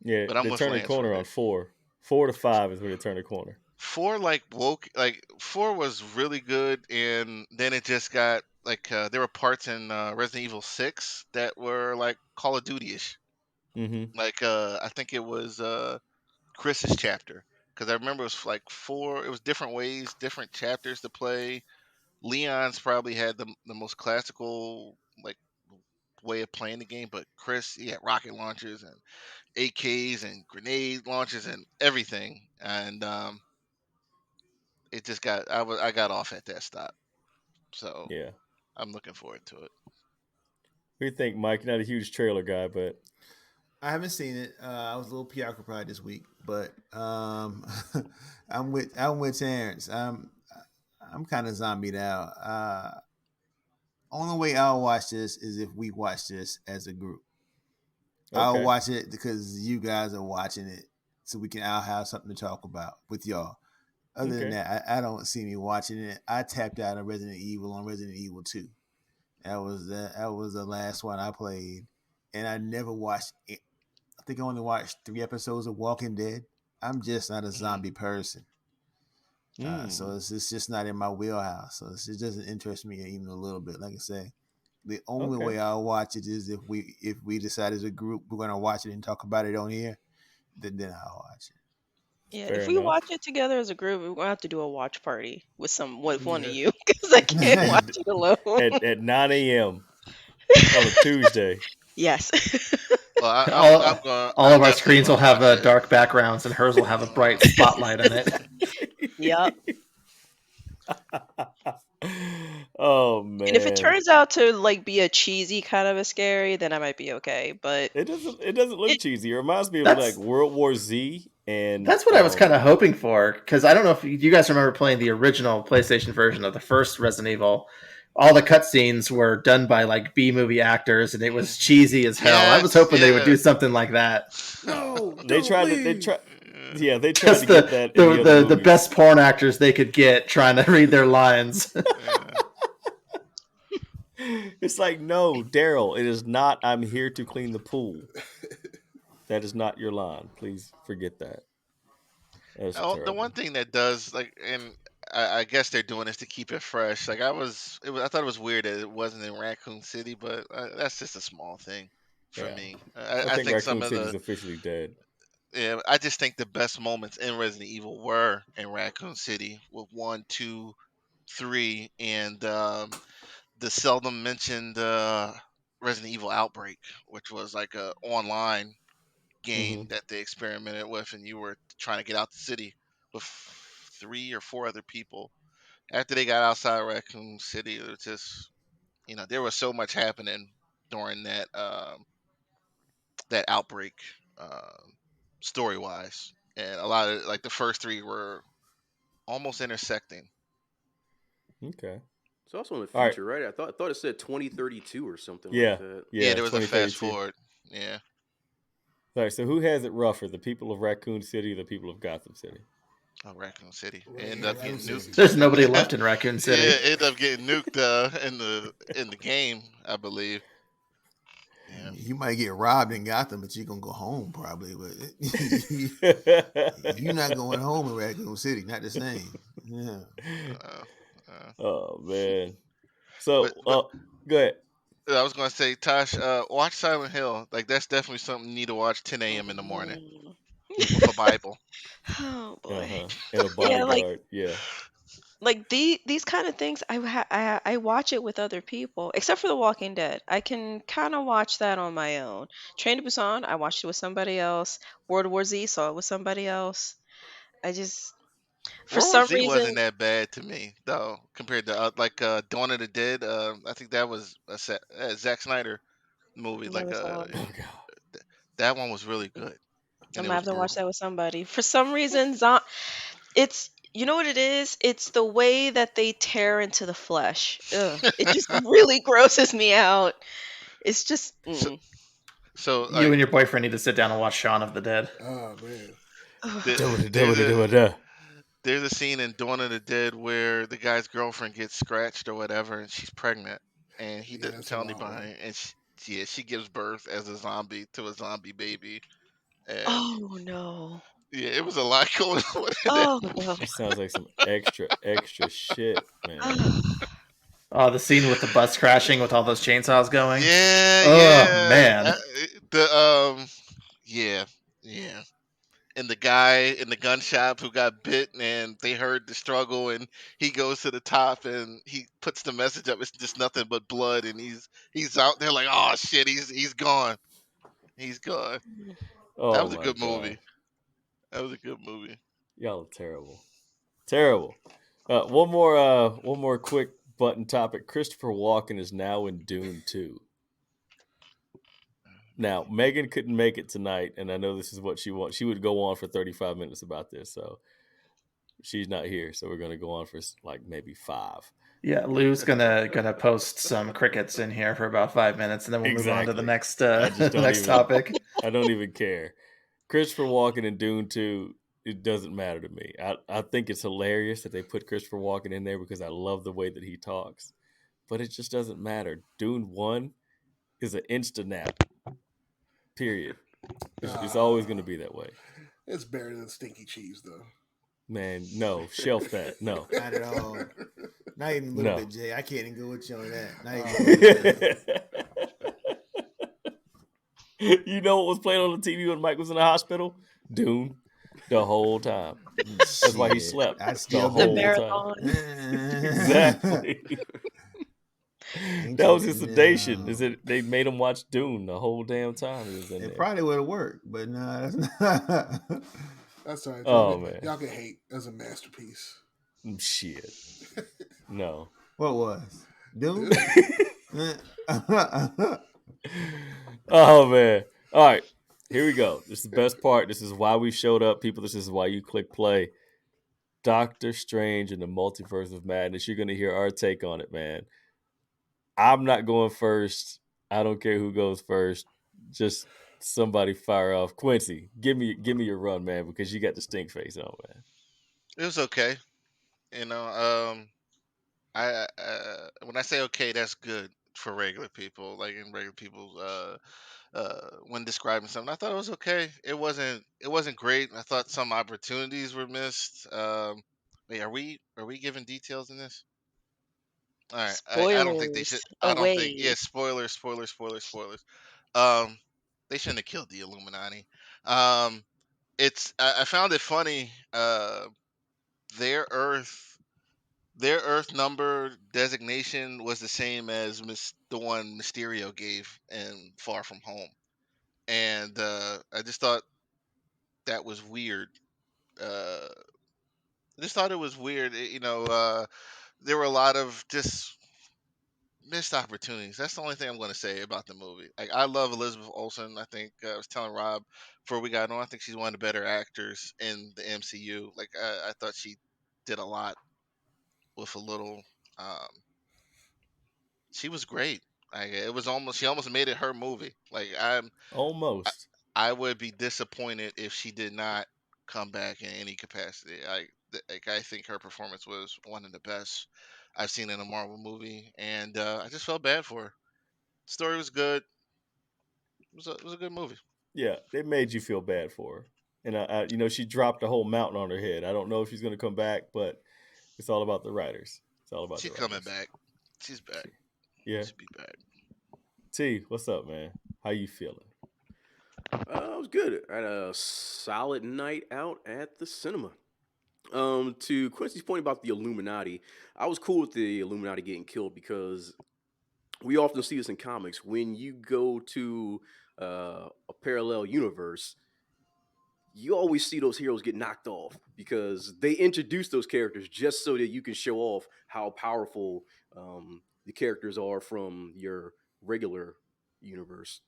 Yeah, But I'm they with turned the Lance corner with on it. 4. 4 to 5 is where they turned the corner. Four four was really good, and then it just got like there were parts in Resident Evil 6 that were like Call of Duty ish. Mm-hmm. Like I think it was Chris's chapter, because I remember it was like four. It was different ways, different chapters to play. Leon's probably had the most classical like way of playing the game, but Chris, he had rocket launchers and AKs and grenade launchers and everything, and it just got I got off at that stop, so Yeah. I'm looking forward to it. What do you think, Mike? You're not a huge trailer guy, but I haven't seen it. I was a little preoccupied this week, but I'm with Terrence. I'm kind of zombied out. Only way I'll watch this is if we watch this as a group. I'll okay. watch it because you guys are watching it, so I'll have something to talk about with y'all. Other than Okay. that, I don't see me watching it. I tapped out of Resident Evil on Resident Evil 2. That was the last one I played, and I never watched it. I think I only watched 3 episodes of Walking Dead. I'm just not a Hmm. zombie person, so it's just not in my wheelhouse. So it doesn't interest me even a little bit. Like I say, the only Okay. way I'll watch it is if we decide as a group we're gonna watch it and talk about it on here. Then I'll watch it. Yeah, Fair if we enough. watch it together as a group, we're gonna have to do a watch party with one of Yeah. you because I can't watch it alone. At 9 a.m. on a Tuesday. Yes. Well, all all I'm of our definitely screens will gonna have watch it. dark backgrounds, and hers will have a bright spotlight in it. Yep. Oh And if it man. turns out to like be a cheesy kind of a scary, then I might be okay. But It doesn't look it cheesy. It reminds me of like That's World War Z and that's what I was kind of hoping for, because I don't know if you guys remember playing the original PlayStation version of the first Resident Evil. All the cutscenes were done by like B movie actors, and it was cheesy as hell. I was Yes, hoping they would yeah. do something like that, No, they don't tried to they leave. try yeah, they tried because to get that in the other the movies. best porn actors they could get trying to read their lines. Yeah. It's like, no, Daryl, it is not I'm here to clean the pool. That is not your line. Please forget that. That's Oh, the one terrible. thing that does like, and I guess they're doing this to keep it fresh. Like I thought it was weird that it wasn't in Raccoon City, but that's just a small thing for Yeah. me. I I think think some Raccoon of City's the officially dead. yeah, I just think the best moments in Resident Evil were in Raccoon City with one, two, three, and the seldom mentioned Resident Evil Outbreak, which was like a online Hmm. game that they experimented with, and you were trying to get out the city with 3 or 4 other people. After they got outside Raccoon City, it was just there was so much happening during that outbreak, story wise, and a lot of like the first three were almost intersecting. Okay. It's also in the All right. future, right? I thought it said 2032 or something like Yeah. that. Yeah, Yeah. there was a fast 2032. forward. Yeah. All right. So who has it rougher, the people of Raccoon City or the people of Gotham City? Oh, Raccoon City. It ended up Raccoon getting City. There's nuked. nobody left in Raccoon Yeah, City. it ended up getting nuked in the game, I believe. Yeah. You might get robbed in Gotham, but you're gonna go home probably. But you're not going home in Raccoon City. Not the same. Yeah. Uh, uh, Oh man. but So, go ahead. I was gonna say, Tosh, watch Silent Hill. Like that's definitely something you need to watch 10 a.m. in the morning Mm. with a Bible. Oh Uh boy. huh. And a Yeah, like bodyguard. Yeah. these kind of things I watch it with other people, except for The Walking Dead. I can kind of watch that on my own. Train to Busan, I watched it with somebody else. World War Z, saw it with somebody else. I just for World War some Z wasn't reason that bad to me though, compared to like Dawn of the Dead. I think that was a Zack Snyder movie. Like never saw it. Oh god. that one was really good, I'm and it gonna was have to watch brutal. that with somebody. For some reason, it's you know what it is? It's the way that they tear into the flesh. Ugh, it just really grosses me out. It's just So, mm. so You like and your boyfriend need to sit down and watch Shaun of the Dead. Oh man. the, Ugh. there's a Da-da-da-da-da-da. there's a scene in Dawn of the Dead where the guy's girlfriend gets scratched or whatever, and she's pregnant, and he Yeah, doesn't that's a tell wild one. anybody, and yeah, she gives birth as a zombie to a zombie baby, and Oh no. yeah, it was a lot going on in that Oh no. That movie. sounds like some extra shit, man. Ugh. Oh, the scene with the bus crashing with all those chainsaws going. Yeah, Oh yeah, man. the yeah, yeah. And the guy in the gun shop who got bit and they heard the struggle and he goes to the top and he puts the message up. It's just nothing but blood and he's out there like, oh shit, he's gone. He's gone. That Oh was a my good god. movie. That was a good movie. Y'all are terrible. Terrible. One more quick button topic. Christopher Walken is now in Dune 2. Now, Megan couldn't make it tonight, and I know this is what she wants. She would go on for 35 minutes about this, so she's not here. So we're going to go on for like maybe 5. Yeah, Lou's gonna post some crickets in here for about 5 minutes, and then we'll move on to the Exactly. next I just don't next even. topic. I don't even care. Christopher Walken in Dune 2, it doesn't matter to me. I think it's hilarious that they put Christopher Walken in there because I love the way that he talks, but it just doesn't matter. Dune 1 is an insta nap. Period. It's always going to Ah, be that way. it's better than stinky cheese though. Man, no, shelf that. No, Not at all. Not even a little no. bit, Jay. I can't even go with you on that. Not even Oh a little man. bit. You know what was playing on the TV when Mike was in the hospital? Dune, the whole time. That's why he Shit. slept I the still The hope whole it. time. marathon. Exactly. Ain't That you? was his sedation. Is No. it? They made him watch Dune the whole damn time he was in It there. probably would have worked, but no, that's not. That's all right. Oh man, Y'all can hate as a masterpiece. shit. No. What was? Doom? Dude. Oh man. All right. Here we go. This is the best part. This is why we showed up, people. This is why you click play. Doctor Strange and the Multiverse of Madness. You're gonna hear our take on it, man. I'm not going first. I don't care who goes first. Just somebody fire off. Quincy, give me your run, man, because you got the stink face on, man. It was okay. You know, I when I say okay, that's good for regular people. Like in regular people's when describing something, I thought it was okay. It wasn't great. I thought some opportunities were missed. Wait, are we giving details in this? All right, I don't think they should. Spoilers I don't think. away. Yeah, spoilers, spoilers, spoilers, spoilers. Um, they shouldn't have killed the Illuminati. Um, I found it funny. Their Earth their Earth number designation was the same as the one Mysterio gave in Far From Home, and I just thought that was weird. Uh, I just thought it was weird. There were a lot of just missed opportunities. That's the only thing I'm going to say about the movie. Like, I love Elizabeth Olsen. I think I was telling Rob before we got on. I think she's one of the better actors in the MCU. Like, I thought she did a lot with a little. Um, she was great. Like, it was almost she almost made it her movie. Like, I, Almost. I would be disappointed if she did not come back in any capacity. I think her performance was one of the best I've seen in a Marvel movie, and I just felt bad for her. Story was good. It was a good movie. Yeah, they made you feel bad for her. And you know, she dropped a whole mountain on her head. I don't know if she's going to come back, but it's all about the writers. It's all about the She's coming writers. back. She's back. Yeah. She'll be back. T, what's up, man? How you feeling? It was good. I had a solid night out at the cinema. To Quincy's point about the Illuminati, I was cool with the Illuminati getting killed because we often see this in comics. When you go to a parallel universe, you always see those heroes get knocked off because they introduce those characters just so that you can show off how powerful the characters are from your regular universe.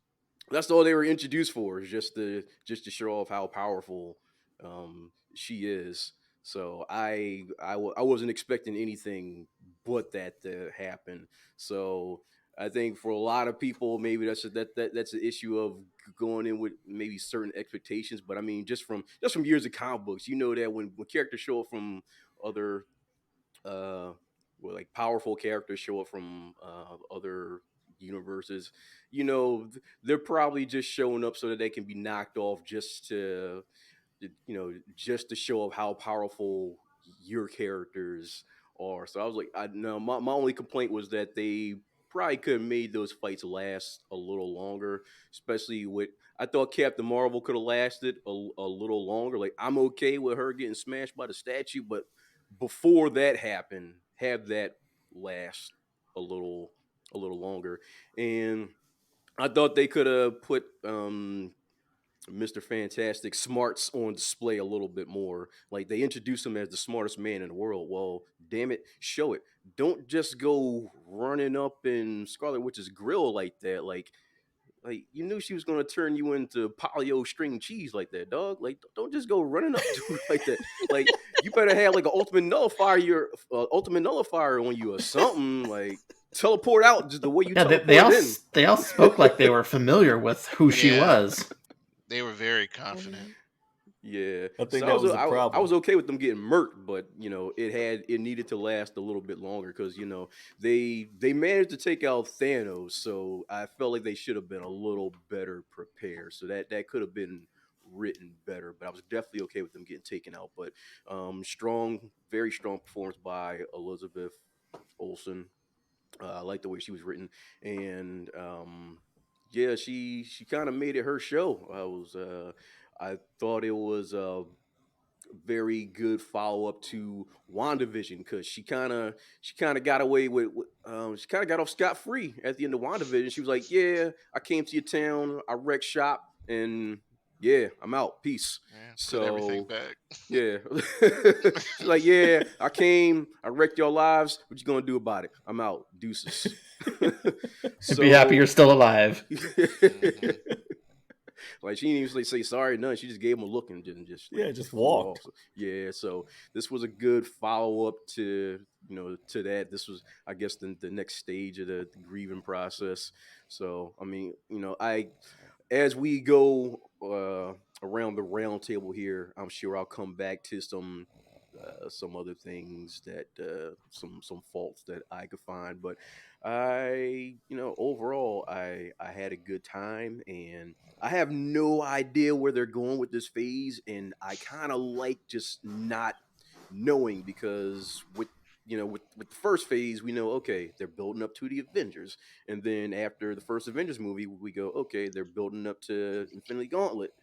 That's all they were introduced for, is just to show off how powerful she is. So I wasn't expecting anything but that to happen. So I think for a lot of people, maybe that's an issue of going in with maybe certain expectations. But I mean, just from years of comic books, you know that when characters show up from other uh well, like powerful characters show up from other universes, they're probably just showing up so that they can be knocked off just to show up how powerful your characters are. So I was like, I know my only complaint was that they probably could have made those fights last a little longer, especially with I thought Captain Marvel could have lasted a little longer. Like, I'm okay with her getting smashed by the statue, but before that happened, have that last a little longer. And I thought they could have put Mr. Fantastic smarts on display a little bit more. Like, they introduce him as the smartest man in the world. Well, damn it, show it. Don't just go running up in Scarlet Witch's grill like that. Like you knew she was gonna turn you into polio string cheese like that, dog. Like, don't just go running up to her like that. Like, you better have like an ultimate nullifier on you or something. Like, teleport out just the way you Yeah, teleported in. they all spoke like they were familiar with who she Yeah, was. they were very confident. Yeah, I think so that was the I problem. was okay with them getting murked, but it needed to last a little bit longer because they managed to take out Thanos, so I felt like they should have been a little better prepared. So that could have been written better, but I was definitely okay with them getting taken out. But very strong performance by Elizabeth Olsen. I like the way she was written, and yeah, she kind of made it her show. I thought it was a very good follow up to WandaVision because she kind of got away she kind of got off scot free at the end of WandaVision. She was like, "Yeah, I came to your town, I wrecked shop, and yeah, I'm out. Peace." Yeah, put everything So back. yeah. She's like, "Yeah, I came, I wrecked your lives. What you gonna do about it? I'm out. Deuces." Be happy you're So still alive. Mhm. like, she didn't even say sorry, none. She just gave him a look and just like Yeah, just flew off. walked. So, yeah, so this was a good follow up to that. This was, I guess, the next stage of the grieving process. So I mean, I as we go around the round table here, I'm sure I'll come back to some other things that some faults that I could find, but overall, I had a good time, and I have no idea where they're going with this phase, and I kind of like just not knowing because with the first phase, we know, okay, they're building up to the Avengers, and then after the first Avengers movie, we go, okay, they're building up to Infinity Gauntlet,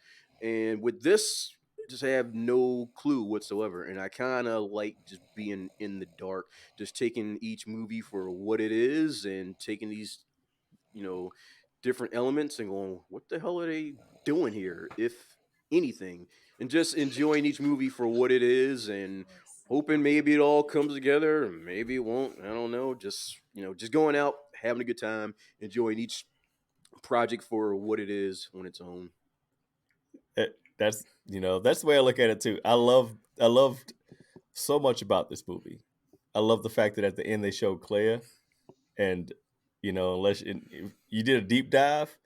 and with this, just have no clue whatsoever, and I kind of like just being in the dark, just taking each movie for what it is, and taking these you know different elements and going, what the hell are they doing here, if anything, and just enjoying each movie for what it is, and hoping maybe it all comes together, or maybe it won't. I don't know. Just going out, having a good time, enjoying each project for what it is on its own. That's the way I look at it too. I loved so much about this movie. I love the fact that at the end they showed Clea, and unless if you did a deep dive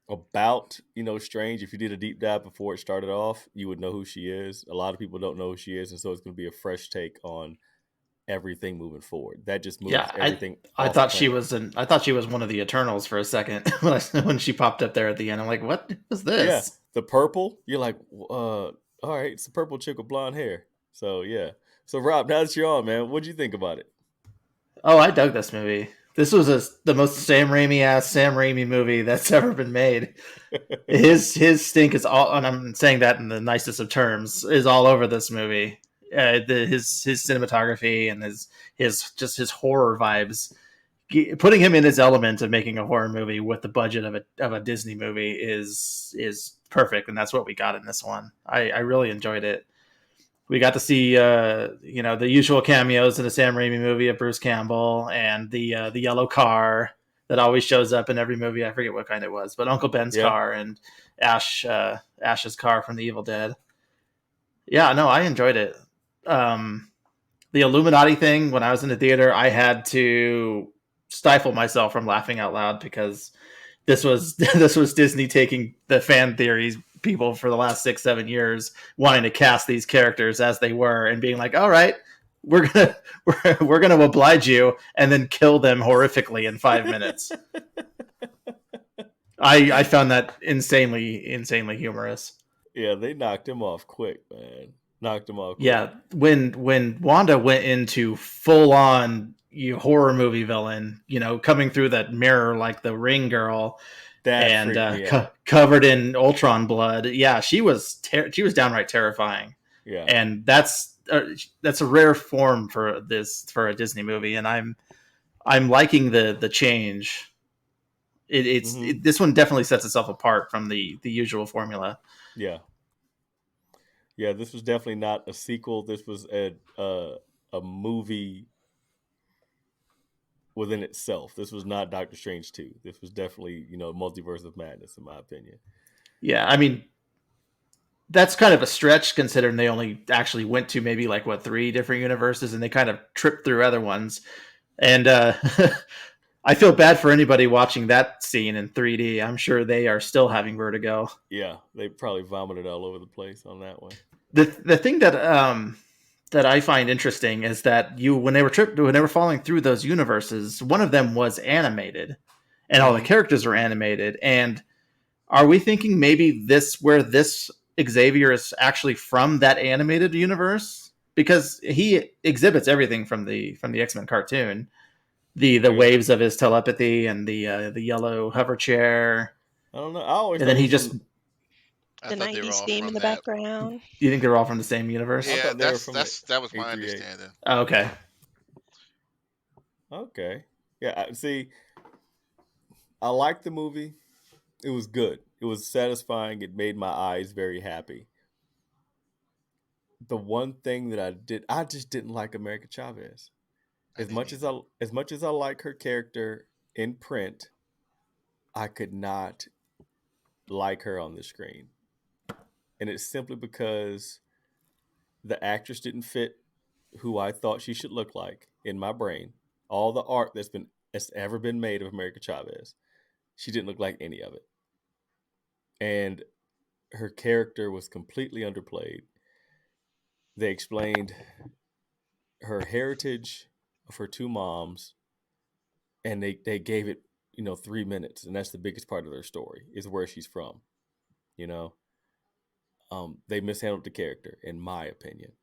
about Strange, if you did a deep dive before it started off, you would know who she is. A lot of people don't know who she is, and so it's going to be a fresh take on everything moving forward. That just moves Yeah, everything I off thought she plan. was I thought she was one of the Eternals for a second when she popped up there at the end. I'm like, what was Yeah, this? the purple. You're like, all right, it's a purple chick with blonde hair. So yeah. So Rob, now that you're on, man, what'd you think about it? Oh, I dug this movie. This was the most Sam Raimi ass Sam Raimi movie that's ever been made. His stink is all, and I'm saying that in the nicest of terms, is all over this movie. His cinematography and his just his horror vibes, putting him in his element of making a horror movie with the budget of a Disney movie is perfect, and that's what we got in this one. I really enjoyed it. We got to see the usual cameos in a Sam Raimi movie of Bruce Campbell and the yellow car that always shows up in every movie. I forget what kind it was, but Uncle Ben's Yeah. car and Ash's car from The Evil Dead. Yeah, no, I enjoyed it. The Illuminati thing, when I was in the theater, I had to stifle myself from laughing out loud because this was this was Disney taking the fan theories people for the last 6-7 years, wanting to cast these characters as they were and being like, all right, we're gonna we're gonna oblige you, and then kill them horrifically in 5 minutes. I found that insanely humorous. Yeah, they knocked him off quick, man. Knocked him off quick. Yeah, when Wanda went into full on horror movie villain, coming through that mirror like the Ring girl, That and freaked me out. covered in Ultron blood. Yeah, she was downright terrifying. Yeah. And that's a rare form for a Disney movie, and I'm liking the change. This one definitely sets itself apart from the usual formula. Yeah. Yeah, this was definitely not a sequel. This was a movie within itself. This was not Doctor Strange 2. This was definitely, Multiverse of Madness, in my opinion. Yeah, I mean, that's kind of a stretch considering they only actually went to maybe 3 different universes, and they kind of tripped through other ones. And I feel bad for anybody watching that scene in 3D. I'm sure they are still having vertigo. Yeah, they probably vomited all over the place on that one. The thing that I find interesting is that when they were falling through those universes, one of them was animated, and all the characters were animated. And are we thinking maybe this Xavier is actually from that animated universe? Because he exhibits everything from the X-Men cartoon. The waves of his telepathy and the yellow hover chair. I don't know. I always and then he just the 90s theme in the background. Do you think they're all from the same universe? Yeah, that was my understanding. Oh, okay. Okay. Yeah. See, I liked the movie. It was good. It was satisfying. It made my eyes very happy. The one thing that I just didn't like America Chavez. As much as I like her character in print, I could not like her on the screen. And it's simply because the actress didn't fit who I thought she should look like in my brain. All the art that's ever been made of America Chavez, she didn't look like any of it. And her character was completely underplayed. They explained her heritage of her two moms, and they gave it 3 minutes, and that's the biggest part of their story is where she's from. They mishandled the character, in my opinion.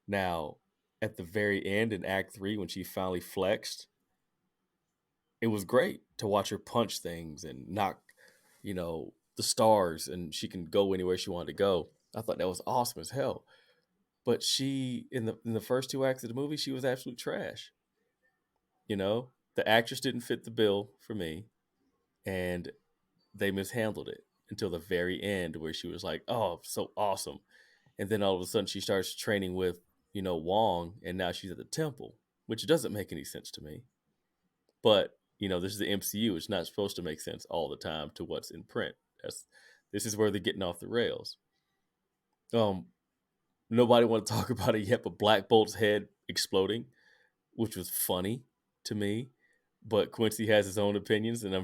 Now, at the very end in Act 3, when she finally flexed, it was great to watch her punch things and knock, the stars, and she can go anywhere she wanted to go. I thought that was awesome as hell. But she, in the first 2 acts of the movie, she was absolute trash. The actress didn't fit the bill for me, and they mishandled it until the very end, where she was like, "Oh, so awesome," and then all of a sudden she starts training with Wong, and now she's at the temple, which doesn't make any sense to me. But this is the MCU; it's not supposed to make sense all the time to what's in print. This is where they're getting off the rails. Nobody want to talk about it yet, but Black Bolt's head exploding, which was funny to me. But Quincy has his own opinions, and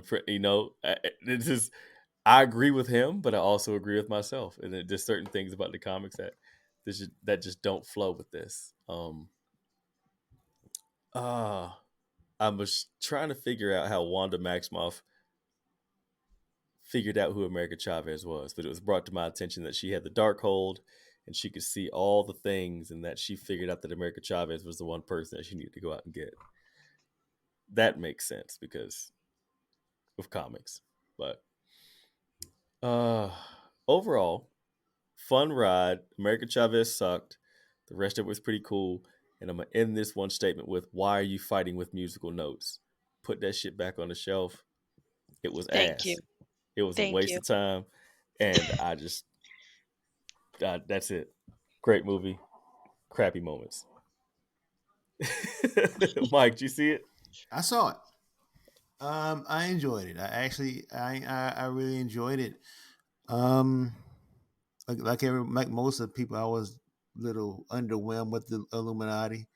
I agree with him, but I also agree with myself. And there's certain things about the comics that just don't flow with this. Uh I was trying to figure out how Wanda Maximoff figured out who America Chavez was, but it was brought to my attention that she had the dark hold and she could see all the things, and that she figured out that America Chavez was the one person that she needed to go out and get. That makes sense because of comics. But uh overall, fun ride. America Chavez sucked. The rest of it was pretty cool. And I'm gonna end this one statement with, why are you fighting with musical notes? Put that shit back on the shelf. It was Thank you. ass. It was a Thank waste you. of time. And that's it. Great movie, crappy moments. Mike, do you see it? I saw it. I enjoyed it. I really enjoyed it. Um, like most of the people, I was a little underwhelmed with the Illuminati.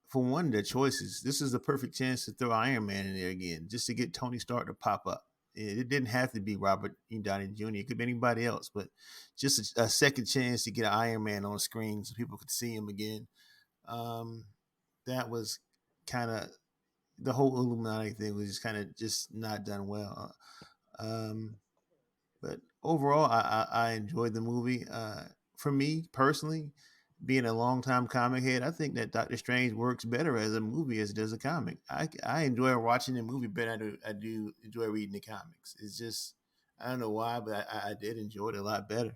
For one, their choices. This is the perfect chance to throw Iron Man in there again, just to get Tony Stark to pop up. It didn't have to be Robert E. Downey Jr. It could be anybody else, but just a second chance to get Iron Man on screen so people could see him again. Um, that was kind of the whole Illuminati thing was just kind of just not done well. Um, but overall, I enjoyed the movie. For me personally, being a longtime comic head, I think that Doctor Strange works better as a movie as it does a comic. I enjoy watching the movie better than I do enjoy reading the comics. It's just I don't know why, but I did enjoy it a lot better.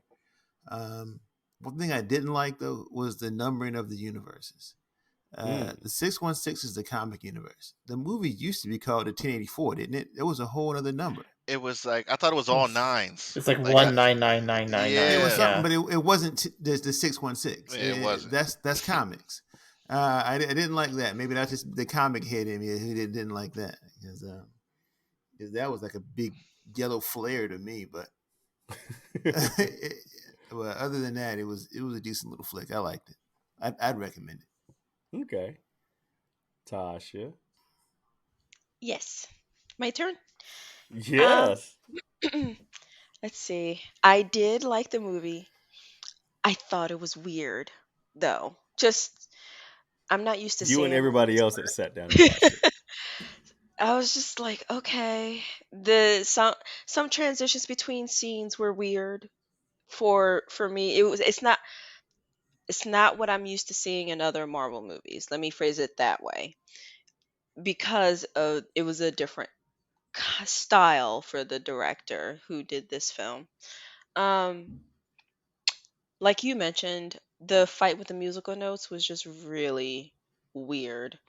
Um, One thing I didn't like though was the numbering of the universes. Mm. The 616 is the comic universe. The movie used to be called the 1084, didn't it? It was a whole other number. It was like I thought it was all nines. It's like Like I, 1999999. It was yeah, something, Yeah. but it wasn't the 616. it wasn't. That's comics. I didn't like that. Maybe that's just the comic head in me who didn't like that because that was like a big yellow flare to me. But but other than that, it was a decent little flick. I liked it. I'd recommend it. Okay. Tasha. Yes. My turn. Um, Yes. let's see. I did like the movie. I thought it was weird, though. Just I'm not used to You and seeing everybody movies else that where sat down and watched it. I was just like, okay. The some transitions between scenes were weird for me. It's not what I'm used to seeing in other Marvel movies. Let me phrase it that way. Because it was a different style for the director who did this film. Um like you mentioned, the fight with the musical notes was just really weird.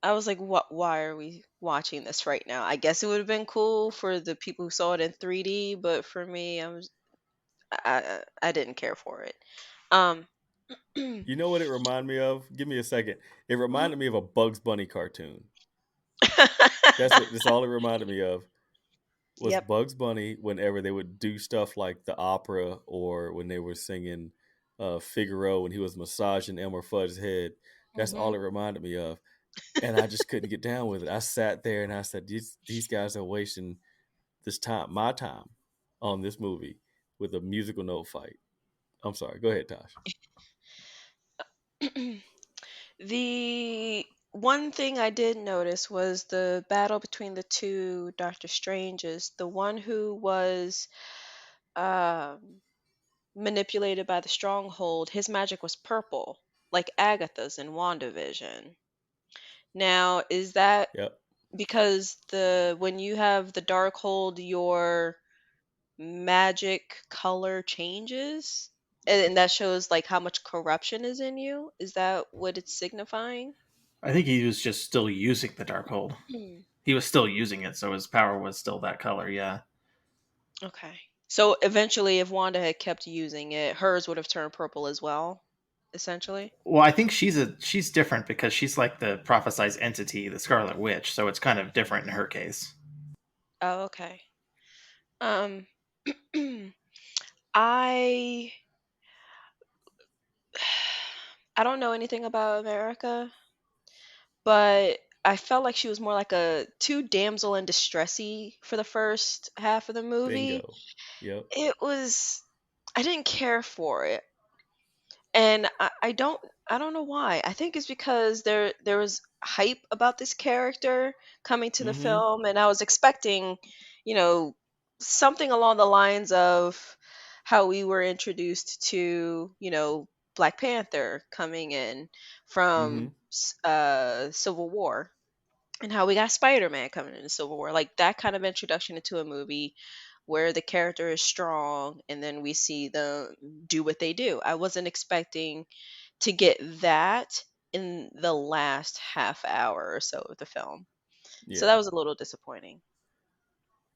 I was like, "What? Why are we watching this right now?" I guess it would have been cool for the people who saw it in 3D, but for me, I didn't care for it. Um, You know what it reminded me of? Give me a second. It reminded me of a Bugs Bunny cartoon. That's all it reminded me of was Yep. Bugs Bunny whenever they would do stuff like the opera or when they were singing Figaro when he was massaging Elmer Fudd's head. That's all Hmm. it reminded me of. And I just couldn't get down with it. I sat there and I said, these guys are wasting my time on this movie with a musical note fight. I'm sorry. Go ahead, Tosh. The one thing I did notice was the battle between the two Doctor Stranges. The one who was um, manipulated by the stronghold, his magic was purple, like Agatha's in WandaVision. Now, is that Yep. because the when you have the dark hold, your magic color changes? And that shows like how much corruption is in you? Is that what it's signifying? I think he was just still using the Darkhold. Hmm. He was still using it, so his power was still that color. Yeah. Okay. So eventually, if Wanda had kept using it, hers would have turned purple as well, essentially. Well, I think she's different because she's like the prophesized entity, the Scarlet Witch. So it's kind of different in her case. Oh, okay. Um, I I don't know anything about America, but I felt like she was more like a too damsel in distressy for the first half of the movie. Bingo. Yep. It was I didn't care for it, and I don't. I don't know why. I think it's because there was hype about this character coming to the Mm-hmm. film, and I was expecting, you know, something along the lines of how we were introduced to, Black Panther coming in Mm-hmm. from Civil War, and how we got Spider-Man coming into Civil War, like that kind of introduction into a movie where the character is strong, and then we see them do what they do. I wasn't expecting to get that in the last half hour or so of the film. So Yeah. that was a little disappointing.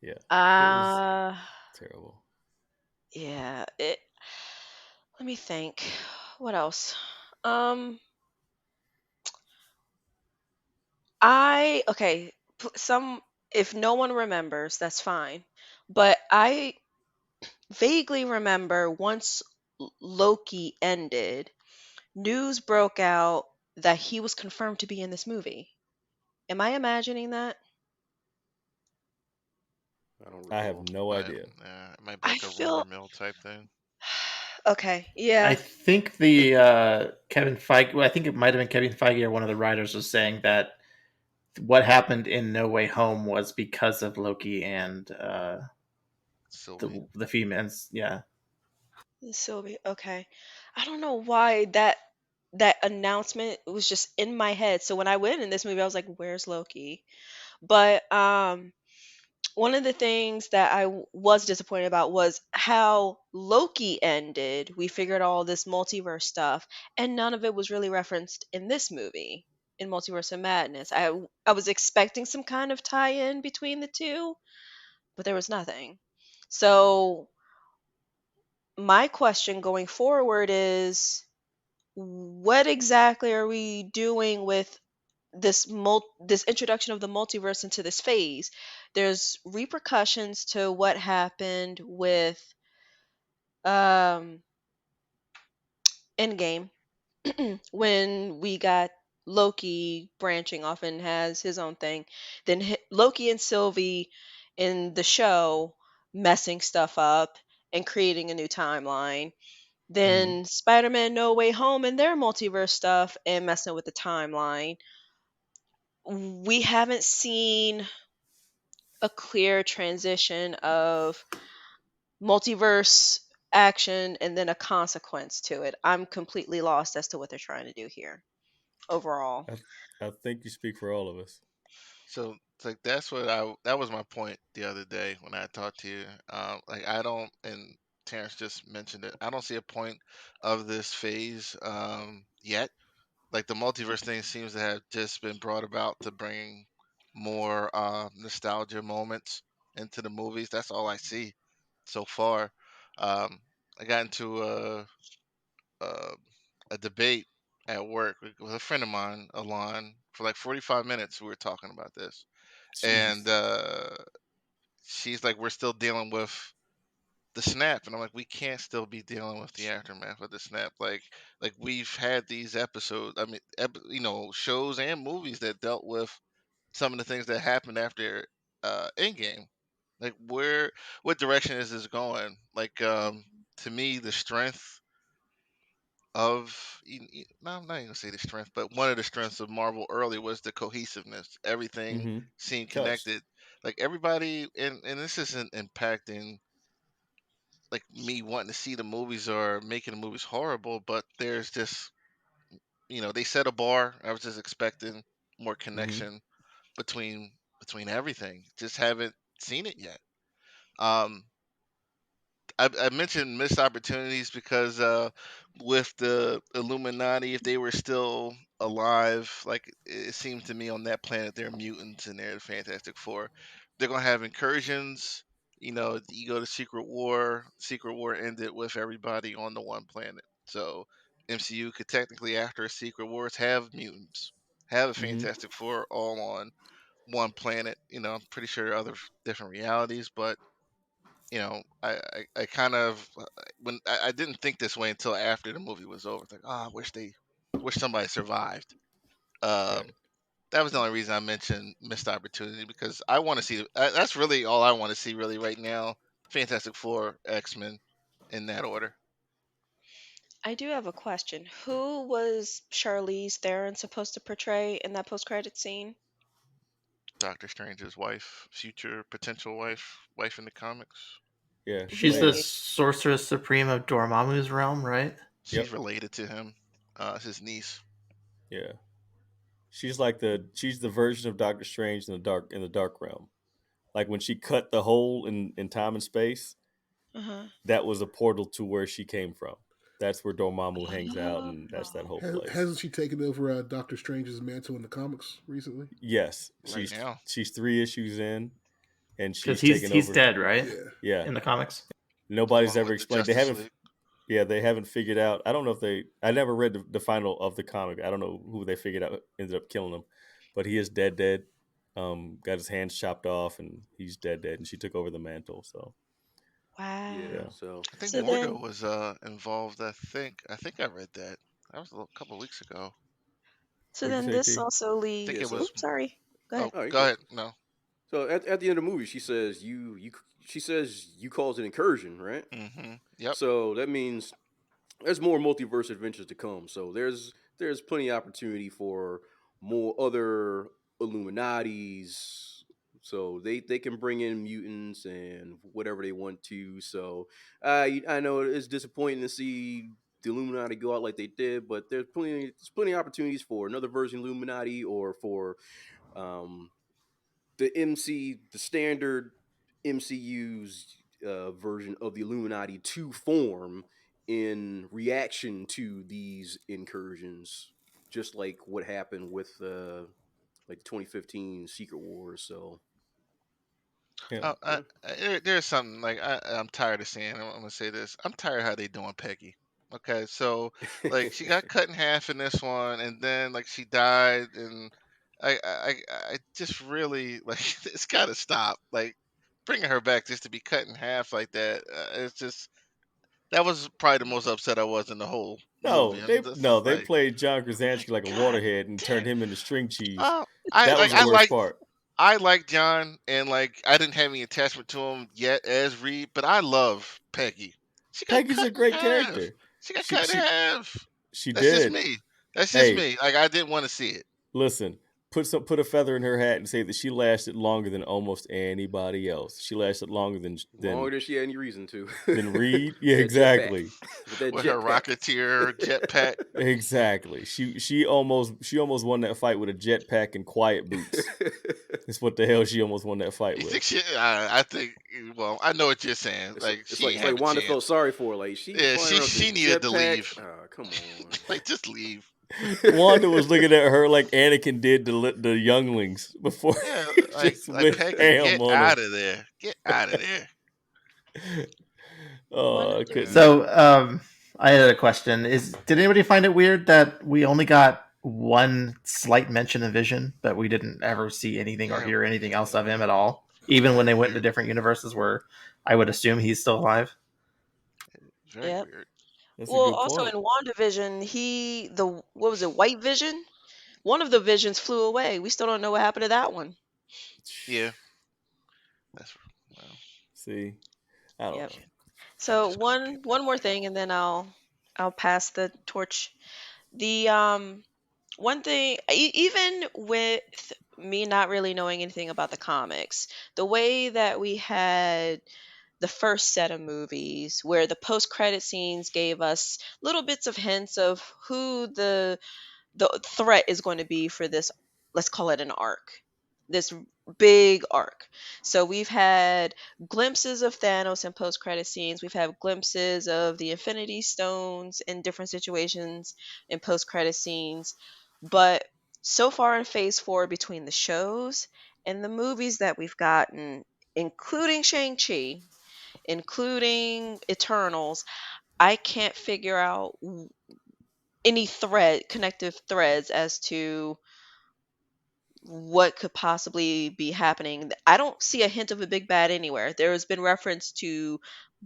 Yeah. It was Uh terrible. yeah, let me think. What else? Um I okay, some if no one remembers, that's fine. But I vaguely remember once Loki ended, news broke out that he was confirmed to be in this movie. Am I imagining that? I don't I have recall. no Might, idea. it might be I like a rumor feel mill type thing. okay, I yeah. think the Kevin Feige. Well, I think it might have been Kevin Feige or one of the writers was saying that what happened in No Way Home was because of Loki and Sylvie. the females. Yeah, Sylvie, okay. I don't know why that announcement was just in my head. So when I went in this movie, I was like, "Where's Loki?" But one of the things that was disappointed about was how Loki ended. We figured all this multiverse stuff, and none of it was really referenced in this movie, in Multiverse of Madness. I was expecting some kind of tie-in between the two, but there was nothing. So my question going forward is, what exactly are we doing with this introduction of the multiverse into this phase? There's repercussions to what happened with um Endgame when we got Loki branching off and has his own thing. Then Loki and Sylvie in the show messing stuff up and creating a new timeline. Mm-hmm. Then Spider-Man No Way Home and their multiverse stuff and messing with the timeline. We haven't seen a clear transition of multiverse action and then a consequence to it. I'm completely lost as to what they're trying to do here overall. I think you speak for all of us. So it's like that was my point the other day when I talked to you. Like I don't, and Terrence just mentioned it. I don't see a point of this phase yet. Like the multiverse thing seems to have just been brought about to bring more nostalgia moments into the movies. That's all I see so far. Um, I got into a, a debate at work with a friend of mine, Alon, for like 45 minutes. We were talking about this, and Jeez. she's like, "We're still dealing with the snap," and I'm like, "We can't still be dealing with the aftermath of the snap. Like we've had these episodes. I mean, shows and movies that dealt with some of the things that happened after Endgame. Like, what direction is this going? Like, to me, the strength of no, I'm not even gonna say the strength, but one of the strengths of Marvel early was the cohesiveness. Everything Mm-hmm. seemed Touched. connected. Like everybody, and this isn't impacting like me wanting to see the movies or making the movies horrible, but there's just they set a bar. I was just expecting more Mm-hmm. connection between everything. Just haven't seen it yet. Um, I mentioned missed opportunities because with the Illuminati, if they were still alive, like it seems to me on that planet, they're mutants and they're the Fantastic Four. They're gonna have incursions. You go to Secret War. Secret War ended with everybody on the one planet. So MCU could technically, after Secret Wars, have mutants, have a Mm-hmm. Fantastic Four all on one planet. I'm pretty sure there are other different realities, but I kind of when I didn't think this way until after the movie was over. It's like, oh, wish somebody survived. Um, Right. that was the only reason I mentioned missed opportunity because I want to see. That's really all I want to see, really, right now. Fantastic Four, X Men, in that order. I do have a question. Who was Charlize Theron supposed to portray in that post-credit scene? Doctor Strange's wife, future potential wife in the comics. Yeah, She's the Lana. Really? sorceress supreme of Dormammu's realm, right? She's Yep. related to him, his niece. Yeah. She's the version of Doctor Strange in the dark realm. Like when she cut the hole in time and space, Uh-huh. that was a portal to where she came from. That's where Dormammu hangs out, and that's that Oh. whole place. Hasn't she taken over Doctor Strange's mantle in the comics recently? Yes, Right now. she's 3 issues in, and Because she's he's taken he's over. dead, right? Yeah. Yeah, In the comics. nobody's Along ever with the explained. They Justice haven't. League. Yeah, they haven't figured out. I don't know if they. I never read the final of the comic. I don't know who they figured out ended up killing him, but he is dead. Dead. Got his hands chopped off, and he's dead. Dead. And she took over the mantle. So Wow. Yeah. yeah. So I think So Mordo then, was involved. I think I read that. That was a couple weeks ago. so What'd you then say, this T? also I think yeah. it leaves. So was. Oops, sorry. Go Oh, ahead. all right, go good. ahead. No. So at the end of the movie, she says she says you caused an incursion, right? Yep. So that means there's more multiverse adventures to come. So there's plenty of opportunity for more other Illuminatis. So they can bring in mutants and whatever they want to. So I know it's disappointing to see the Illuminati go out like they did, but there's plenty of opportunities for another version of Illuminati or for um, the standard MCU's version of the Illuminati to form in reaction to these incursions, just like what happened with like 2015 Secret Wars. So Yeah. Oh, yeah. there's something like I'm tired of seeing. I'm gonna say this. I'm tired of how they doing Peggy. Okay, so like she got cut in half in this one, and then like she died, and I just really like it's got to stop. Like bringing her back just to be cut in half like that. It's just that was probably the most upset I was in the whole movie. No, I'm they just no, they like, played John like Krasinski like a God waterhead and damn. turned him into string cheese. Oh, I That like was the worst I part. I like John, and like I didn't have any attachment to him yet as Reed, but I love Peggy. She got Peggy's a cut in great half. character. She got She cut in she half. she That's just did. me. That's just Hey, me. Like I didn't want to see it. listen, put a feather in her hat and say that she lasted longer than almost anybody else. She lasted longer Longer than she had any reason to. than Reed. Yeah, That jetpack. exactly. With that With her jetpack. Rocketeer jetpack. Exactly. She almost won that fight with a jetpack and quiet boots. That's what the hell she almost won that fight You with. think she? I think. Well, I know what you're saying. It's, Like it's she like ain't it's like have a Wanda felt chance. sorry for her. Like she Yeah, flying around with she this needed to jetpack. leave. Come on. Like just leave. Wanda was looking at her like Anakin did the younglings before Yeah, she just like went Peggy, ham get on out them. of there. Get out of there. One Oh, of I the couldn't. So, I had a question. Did anybody find it weird that we only got one slight mention of Vision, but we didn't ever see anything or Yeah, hear anything else of him at yeah. all? Even when they went into Weird. different universes where I would assume he's still alive? Very Yep. weird. That's a Well, good also point. in WandaVision, what was it, White Vision? One of the visions flew away. We still don't know what happened to that one. Yeah, that's well. See, I don't Yep. know. I So just couldn't get one more thing, and then I'll pass the torch. The one thing, even with me not really knowing anything about the comics, the way that we had the first set of movies where the post credit scenes gave us little bits of hints of who the threat is going to be for this, let's call it an arc, this big arc. So we've had glimpses of Thanos in post credit scenes, we've had glimpses of the Infinity Stones in different situations in post credit scenes, but so far in phase 4, between the shows and the movies that we've gotten, including Shang-Chi, including Eternals, I can't figure out any connective threads as to what could possibly be happening. I don't see a hint of a big bad anywhere. There has been reference to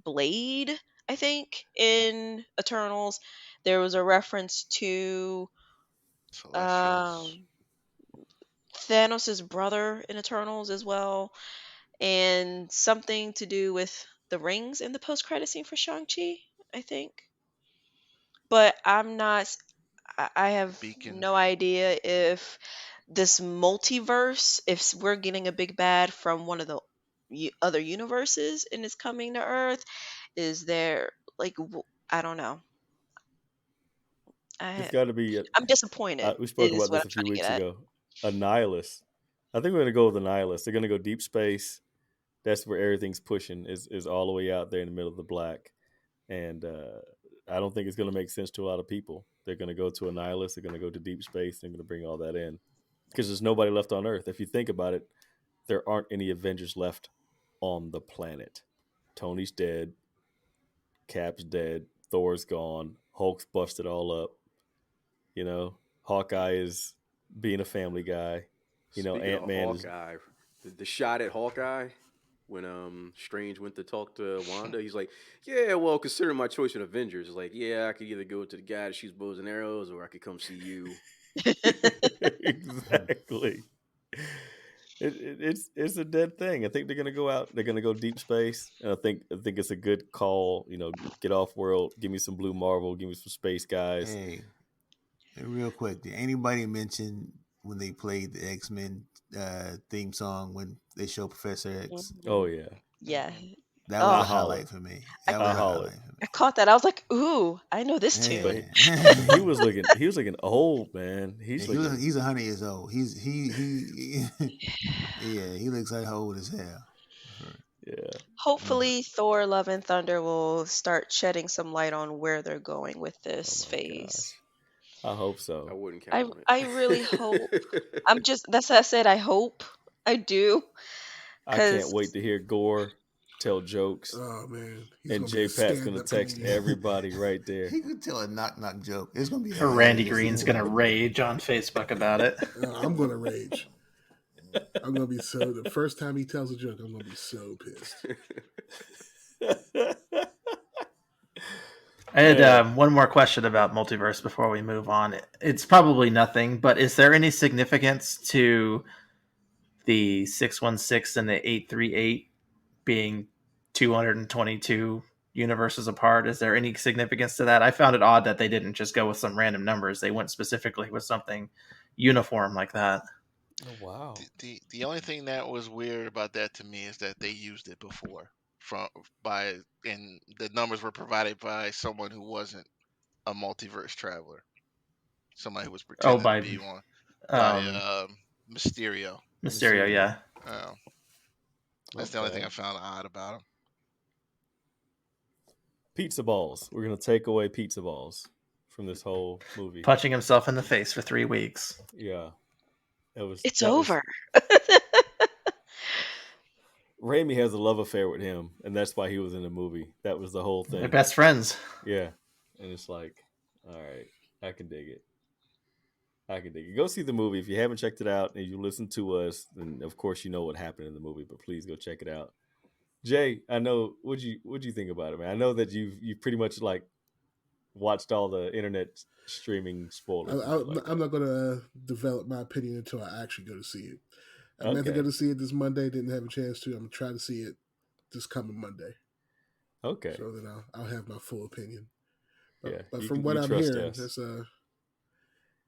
Blade, I think, in Eternals. There was a reference to Celestials. um, Thanos' brother in Eternals as well, and something to do with the rings in the post-credit scene for Shang-Chi, I think. but I'm not. I have Beacon. no idea if this multiverse, if we're getting a big bad from one of the other universes and is coming to Earth. Is there like I don't know. It's I got to be. I'm disappointed. We spoke Is about what this I'm a trying few to get weeks at. ago. A nihilist. I think we're gonna go with a nihilist. They're gonna go deep space. That's where everything's pushing. Is all the way out there in the middle of the black, and I don't think it's gonna make sense to a lot of people. They're gonna go to a nihilist. They're gonna go to deep space. They're gonna bring all that in because there's nobody left on Earth. If you think about it, there aren't any Avengers left on the planet. Tony's dead. Cap's dead. Thor's gone. Hulk's busted all up. You know, Hawkeye is being a family guy. You know, Speaking of Ant-Man is. Hawkeye, the shot at Hawkeye when Strange went to talk to Wanda, he's like, "Yeah, well, considering my choice in Avengers, like, yeah, I could either go to the guy that shoots bows and arrows, or I could come see you." Exactly. It's a dead thing. I think they're gonna go out. They're gonna go deep space, and I think it's a good call. You know, get off world. Give me some Blue Marvel. Give me some space guys. Hey, real quick, did anybody mention when they played the X-Men theme song when they show Professor X? Oh yeah, Yeah. That was Oh, a I holler. highlight for me. I, That was I a holler. highlight for me. I caught that. I was like, ooh, I know this tune. Yeah. He was looking old, man. He's Yeah, looking. he's 100 years old. He yeah, he looks like old as hell. Yeah. Hopefully, Thor: Love and Thunder will start shedding some light on where they're going with Oh this my gosh. phase. I hope I so. wouldn't count on it. I really hope. That's what I said. I hope. I do. I can't Because wait to hear Gore tell jokes, Oh man, he's and gonna be J a Pat's gonna stand-up text comedian. everybody right there. He could tell a knock joke. It's gonna be Or Randy hilarious. Green's gonna rage on Facebook about it. I'm gonna rage. I'm gonna be so. The first time he tells a joke, I'm gonna be so pissed. I had one more question about multiverse before we move on. It's probably nothing, but is there any significance to the 616 and the 838 being 222 universes apart? Is there any significance to that? I found it odd that they didn't just go with some random numbers. They went specifically with something uniform like that. Oh wow. The only thing that was weird about that to me is that they used it before and the numbers were provided by someone who wasn't a multiverse traveler, somebody who was Oh, pretending to by be one, by um, Mysterio. Mysterio, yeah. That's the only thing Okay. I found odd about him. Pizza balls. We're gonna take away pizza balls from this whole movie. Punching himself in the face for 3 weeks. Yeah. it's over. Raimi has a love affair with him, and that's why he was in the movie. That was the whole They're thing. best friends. Yeah. And it's like, all right, I can dig it. Go see the movie. If you haven't checked it out and you listen to us, then of course you know what happened in the movie, but please go check it out. Jay, I know what'd you think about it, man? I know that you pretty much like watched all the internet streaming spoilers. I'm not gonna develop my opinion until I actually go to see it. I meant to go to see it this Monday. Didn't have a chance to. I'm gonna try to see it this coming Monday. Okay. So then I'll have my full opinion. But, Yeah, but you from can- what you I'm trust hearing, us. it's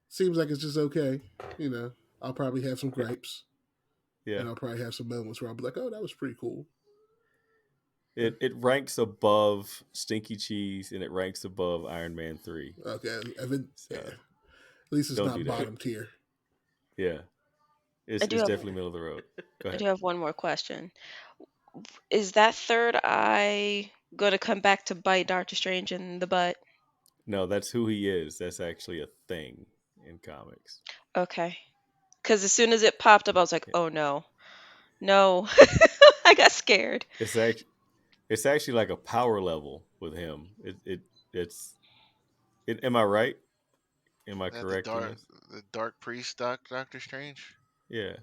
seems like it's just okay. You know, I'll probably have some gripes, and Yeah. I'll probably have some moments where I'll be like, "Oh, that was pretty cool." It ranks above Stinky Cheese and it ranks above Iron Man 3. Okay, So yeah. At least it's don't not do that. bottom tier. Yeah. It's I do have definitely middle of the road. Go I ahead. do have one more question. Is that third eye gonna come back to bite Doctor Strange in the butt? No, that's who he is. That's actually a thing in comics. Okay. Because as soon as it popped up, I was like, Yeah. oh no. No. I got scared. It's actually like a power level with him. Am I right? Am I Is that correct in this? the dark priest Doctor Strange? Yeah.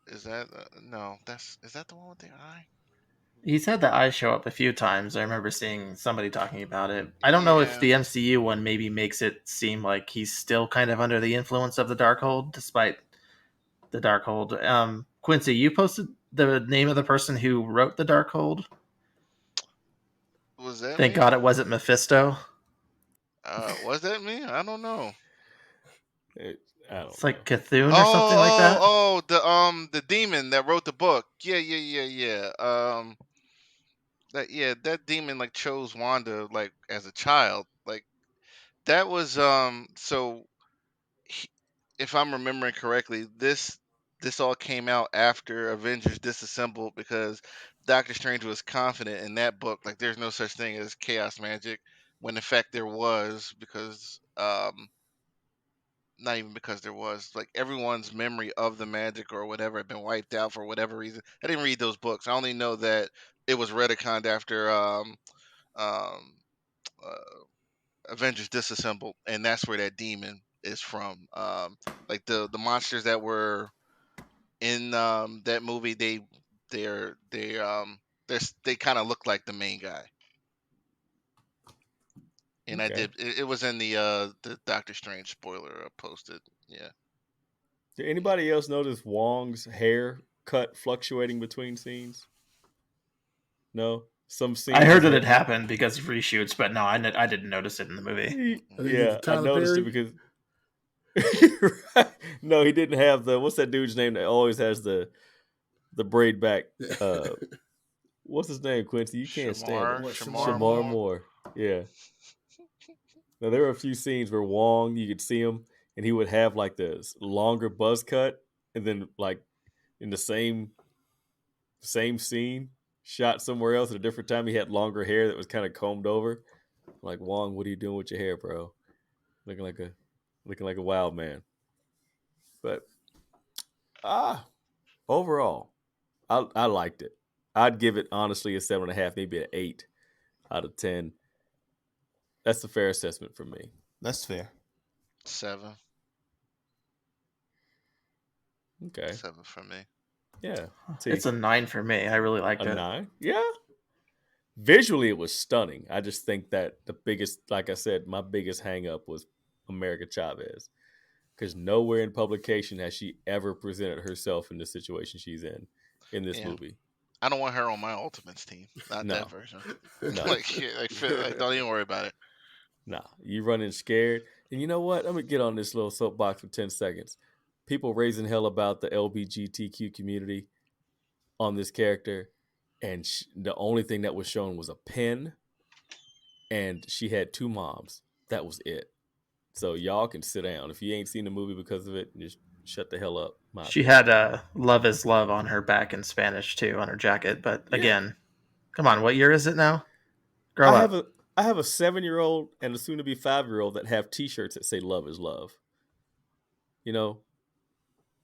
Is that no? Is that the one with the eye? He's had the eyes show up a few times. I remember seeing somebody talking about it. I don't know if Yeah. the MCU one maybe makes it seem like he's still kind of under the influence of the Darkhold, despite the Darkhold. Quincy, you posted the name of the person who wrote the Darkhold. Was that Thank me? God it wasn't Mephisto. Was that me? I don't know. I don't It's know. like Cthulhu or something like that. The demon that wrote the book. Yeah. That demon like chose Wanda like as a child. Like that was so he- if I'm remembering correctly, this all came out after Avengers Disassembled because Doctor Strange was confident in that book like there's no such thing as chaos magic when in fact there was because not even because there was like everyone's memory of the magic or whatever had been wiped out for whatever reason. I didn't read those books. I only know that it was retconned after um, Avengers Disassembled, and that's where that demon is from. Like the monsters that were in that movie, they're they they kind of look like the main guy. And I Okay. did. It was in the Doctor Strange spoiler posted. Yeah. Did anybody else notice Wong's hair cut fluctuating between scenes? No, some I scenes heard his that hair. it happened because of reshoots, but no, I didn't notice it in the movie. I think it's Yeah, I Tyler noticed it Perry. because no, he didn't have the what's that dude's name that always has the braid back. What's his name, Quincy? You can't stand it. What, Shamar Shamar Shamar Moore. Moore. Yeah. Now there were a few scenes where Wong, you could see him, and he would have like the longer buzz cut, and then like in the same scene, shot somewhere else at a different time, he had longer hair that was kind of combed over. I'm like, Wong, what are you doing with your hair, bro? Looking like a wild man. But overall, I liked it. I'd give it honestly a 7.5, maybe an 8 out of 10. That's a fair assessment for me. That's fair. 7. Okay. 7 for me. Yeah. It's a 9 for me. I really liked a it. 9. Yeah. Visually, it was stunning. I just think that the biggest, like I said, my biggest hang up was America Chavez. Because nowhere in publication has she ever presented herself in the situation she's in this Yeah. movie. I don't want her on my Ultimates team. Not No. that version. No. like, don't even worry about it. Nah. You running scared. And you know what? Let me get on this little soapbox for 10 seconds. People raising hell about the LGBTQ community on this character. And the only thing that was shown was a pen. And she had 2 moms. That was it. So y'all can sit down. If you ain't seen the movie because of it, just shut the hell up. My She opinion. had "Love Is Love" on her back in Spanish too, on her jacket. But Yeah. again, come on, what year is it now? Grow I up. have a 7-year-old and a soon to be 5-year-old that have T-shirts that say "Love is love." You know,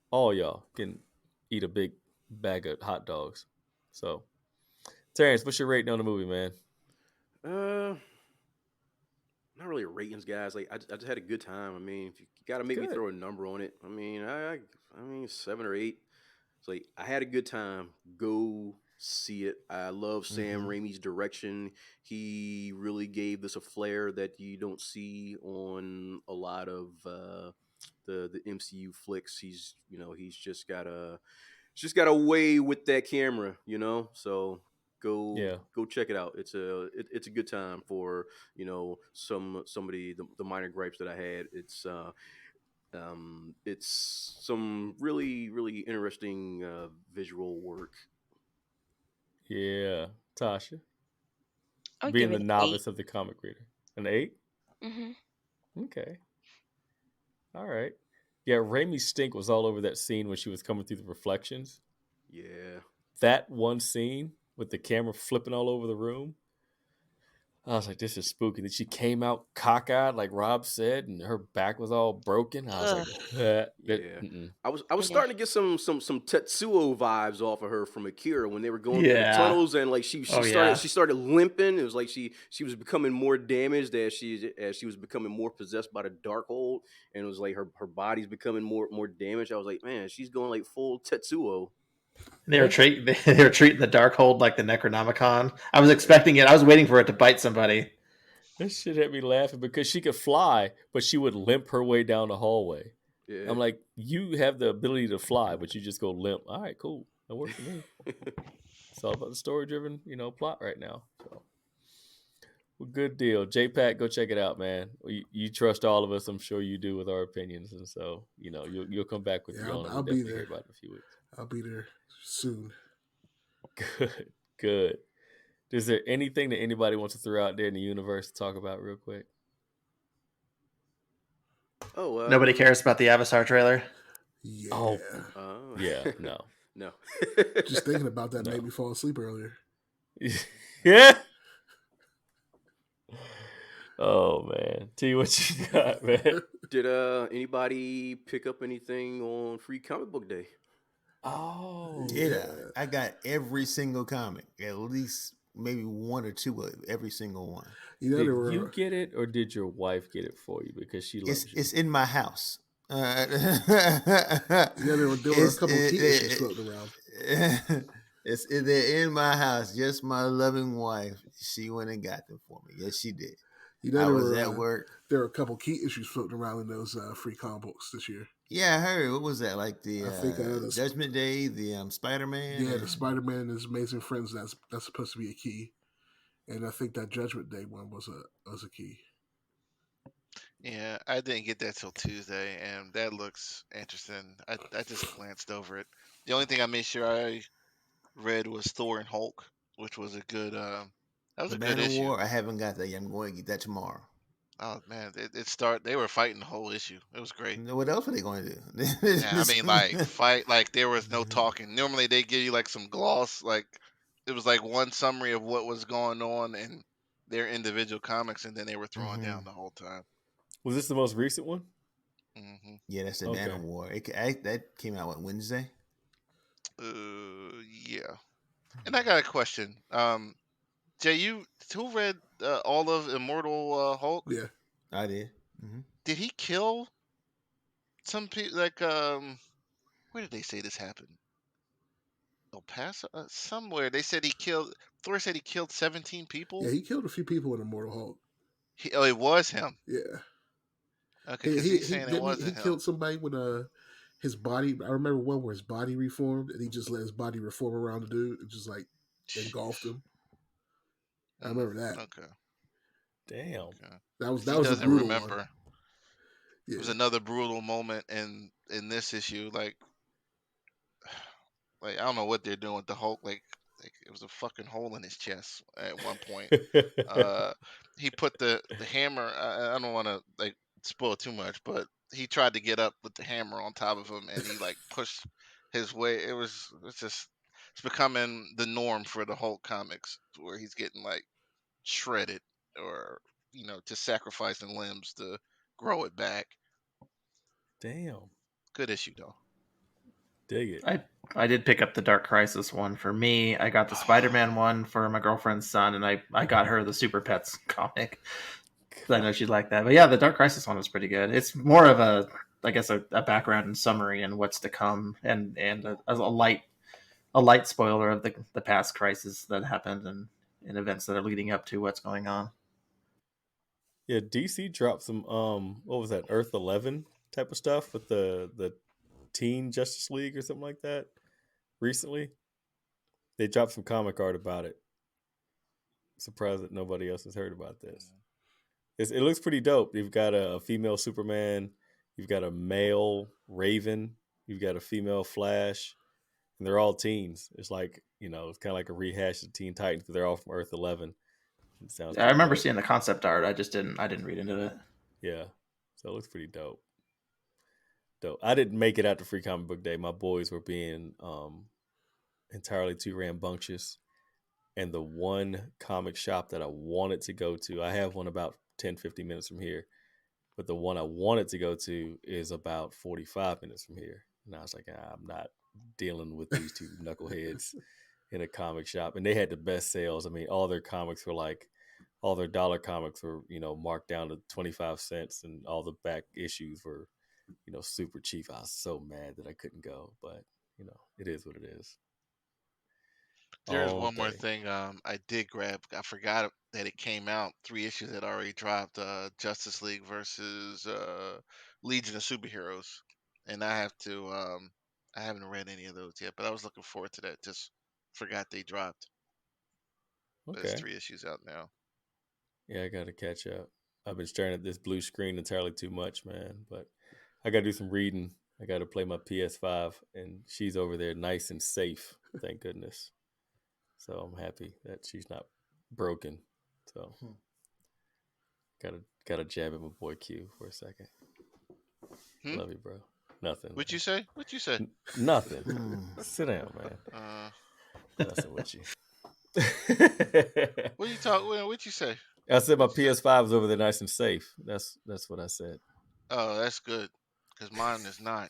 all y'all can eat a big bag of hot dogs. So, Terrence, what's your rating on the movie, man? Not really ratings, guys. Like I just had a good time. I mean, if you got to make me Good. throw a number on it, I mean, I mean 7 or 8. It's like I had a good time. Go see it. I love Sam Raimi's direction. He really gave this a flair that you don't see on a lot of the MCU flicks. He's just got a way with that camera. So Yeah. go check it out. It's a good time for somebody the minor gripes that I had. It's some really really interesting visual work. Yeah. Tasha, I'll being give the it an 8. novice of the comic reader, an 8. Mm-hmm. Okay. All right. Yeah, Raimi's stink was all over that scene when she was coming through the reflections. Yeah. That one scene with the camera flipping all over the room, I was like, this is spooky. Then she came out cockeyed, like Rob said, and her back was all broken. I was like, Yeah. mm-mm. I was Yeah. starting to get some Tetsuo vibes off of her from Akira when they were going through the Yeah. tunnels, and like she Oh, started yeah. she started limping. It was like she was becoming more damaged as she was becoming more possessed by the dark hold, and it was like her body's becoming more damaged. I was like, man, she's going like full Tetsuo. They were treating the Darkhold like the Necronomicon. I was expecting it. I was waiting for it to bite somebody. This shit had me laughing because she could fly, but she would limp her way down the hallway. Yeah. I'm like, you have the ability to fly, but you just go limp. All right, cool. That worked for me. It's all about the story-driven, plot right now. So, Well, good deal. JPack, go check it out, man. You trust all of us. I'm sure you do with our opinions. And so, you'll come back with Yeah, your own, and I'll we'll be definitely hear there. about it in a few weeks. I'll be there soon. Good. Good. Is there anything that anybody wants to throw out there in the universe to talk about real quick? Oh, Nobody cares about the Avatar trailer. Yeah. Oh, yeah, no. No. Just thinking about that No. made me fall asleep earlier. Yeah. Oh man. T, what you got, man? Did anybody pick up anything on Free Comic Book Day? Oh. Did Yeah. I got every single comic, at least maybe one or two of every single one. You know, Did there were, you get it or did your wife get it for you because she loves you? It's in my house. you know, there were a couple key issues floating around. They're in my house. Just my loving wife. She went and got them for me. Yes, she did. You know, I was at work. There were a couple key issues floating around in those free comic books this year. Yeah, I heard. What was that? Like the I think, the Judgment Day, the Spider-Man. Yeah, the Spider-Man and his Amazing Friends. That's supposed to be a key, and I think that Judgment Day one was a key. Yeah, I didn't get that till Tuesday, and that looks interesting. I just glanced over it. The only thing I made sure I read was Thor and Hulk, which was a good. That was The a good Man of issue. War. I haven't got that yet. I'm going to get that tomorrow. Oh man, They were fighting the whole issue. It was great. What else are they going to do? Yeah, I mean, like fight. Like there was no talking. Normally they give you like some gloss. Like it was like one summary of what was going on in their individual comics, and then they were throwing down the whole time. Was this the most recent one? Mm-hmm. Yeah, that's the Man of War. That came out on Wednesday. Yeah. And I got a question. Jay, who read all of Immortal Hulk? Yeah, I did. Mm-hmm. Did he kill some people? Like, where did they say this happened? El Paso, somewhere. They said he killed. Thor said he killed 17 people. yeah, he killed a few people in Immortal Hulk. It was him. Yeah. Okay, because he's saying it he wasn't him. killed somebody when his body. I remember one where his body reformed, and he just let his body reform around the dude and just like engulfed him. I remember that. Okay. Damn. Okay. That was He a doesn't brutal remember. one. Yeah. It was another brutal moment in this issue. Like I don't know what they're doing with the Hulk. Like it was a fucking hole in his chest at one point. He put the hammer. I don't want to like spoil too much, but he tried to get up with the hammer on top of him, and he like pushed his way. It's becoming the norm for the Hulk comics, where he's getting like shredded or just sacrificing limbs to grow it back. Damn. Good issue though. Dig it. I did pick up the Dark Crisis one for me. I got the Spider-Man one for my girlfriend's son, and I got her the Super Pets comic. I know she'd like that. But yeah, the Dark Crisis one was pretty good. It's more of a background and summary and what's to come, and a light spoiler of the past crisis that happened and events that are leading up to what's going on. Yeah, DC dropped some what was that, Earth 11 type of stuff with the Teen Justice League or something like that recently. They dropped some comic art about it. Surprised that nobody else has heard about this. It looks pretty dope. You've got a female Superman, you've got a male Raven, you've got a female Flash, and they're all teens. It's like, it's kind of like a rehash of Teen Titans, but they're all from Earth 11. It sounds. I remember seeing the concept art. I didn't read into it. Yeah, so it looks pretty dope. I didn't make it out to Free Comic Book Day. My boys were being entirely too rambunctious. And the one comic shop that I wanted to go to, I have one about 10, 15 minutes from here. But the one I wanted to go to is about 45 minutes from here. And I was like, I'm not dealing with these two knuckleheads in a comic shop. And they had the best sales. I mean, all their comics were like, all their dollar comics were, marked down to 25 cents. And all the back issues were, super cheap. I was so mad that I couldn't go. But, it is what it is. There's one more thing I did grab. I forgot that it came out. 3 issues had already dropped. Justice League versus Legion of Superheroes, and I haven't read any of those yet, but I was looking forward to that. Just forgot they dropped. But Okay. there's 3 issues out now. Yeah, I gotta catch up. I've been staring at this blue screen entirely too much, man. But I gotta do some reading. I gotta play my PS5, and she's over there nice and safe. Thank goodness. So I'm happy that she's not broken. So gotta jab at my boy Q for a second. Hmm? Love you, bro. Nothing, What man. you say? What you say? Nothing. Hmm. Sit down, man. Messing with you. What you talk? What you say? I said my What you say? PS5 is over there nice and safe. That's what I said. Oh, that's good. Cause mine is not.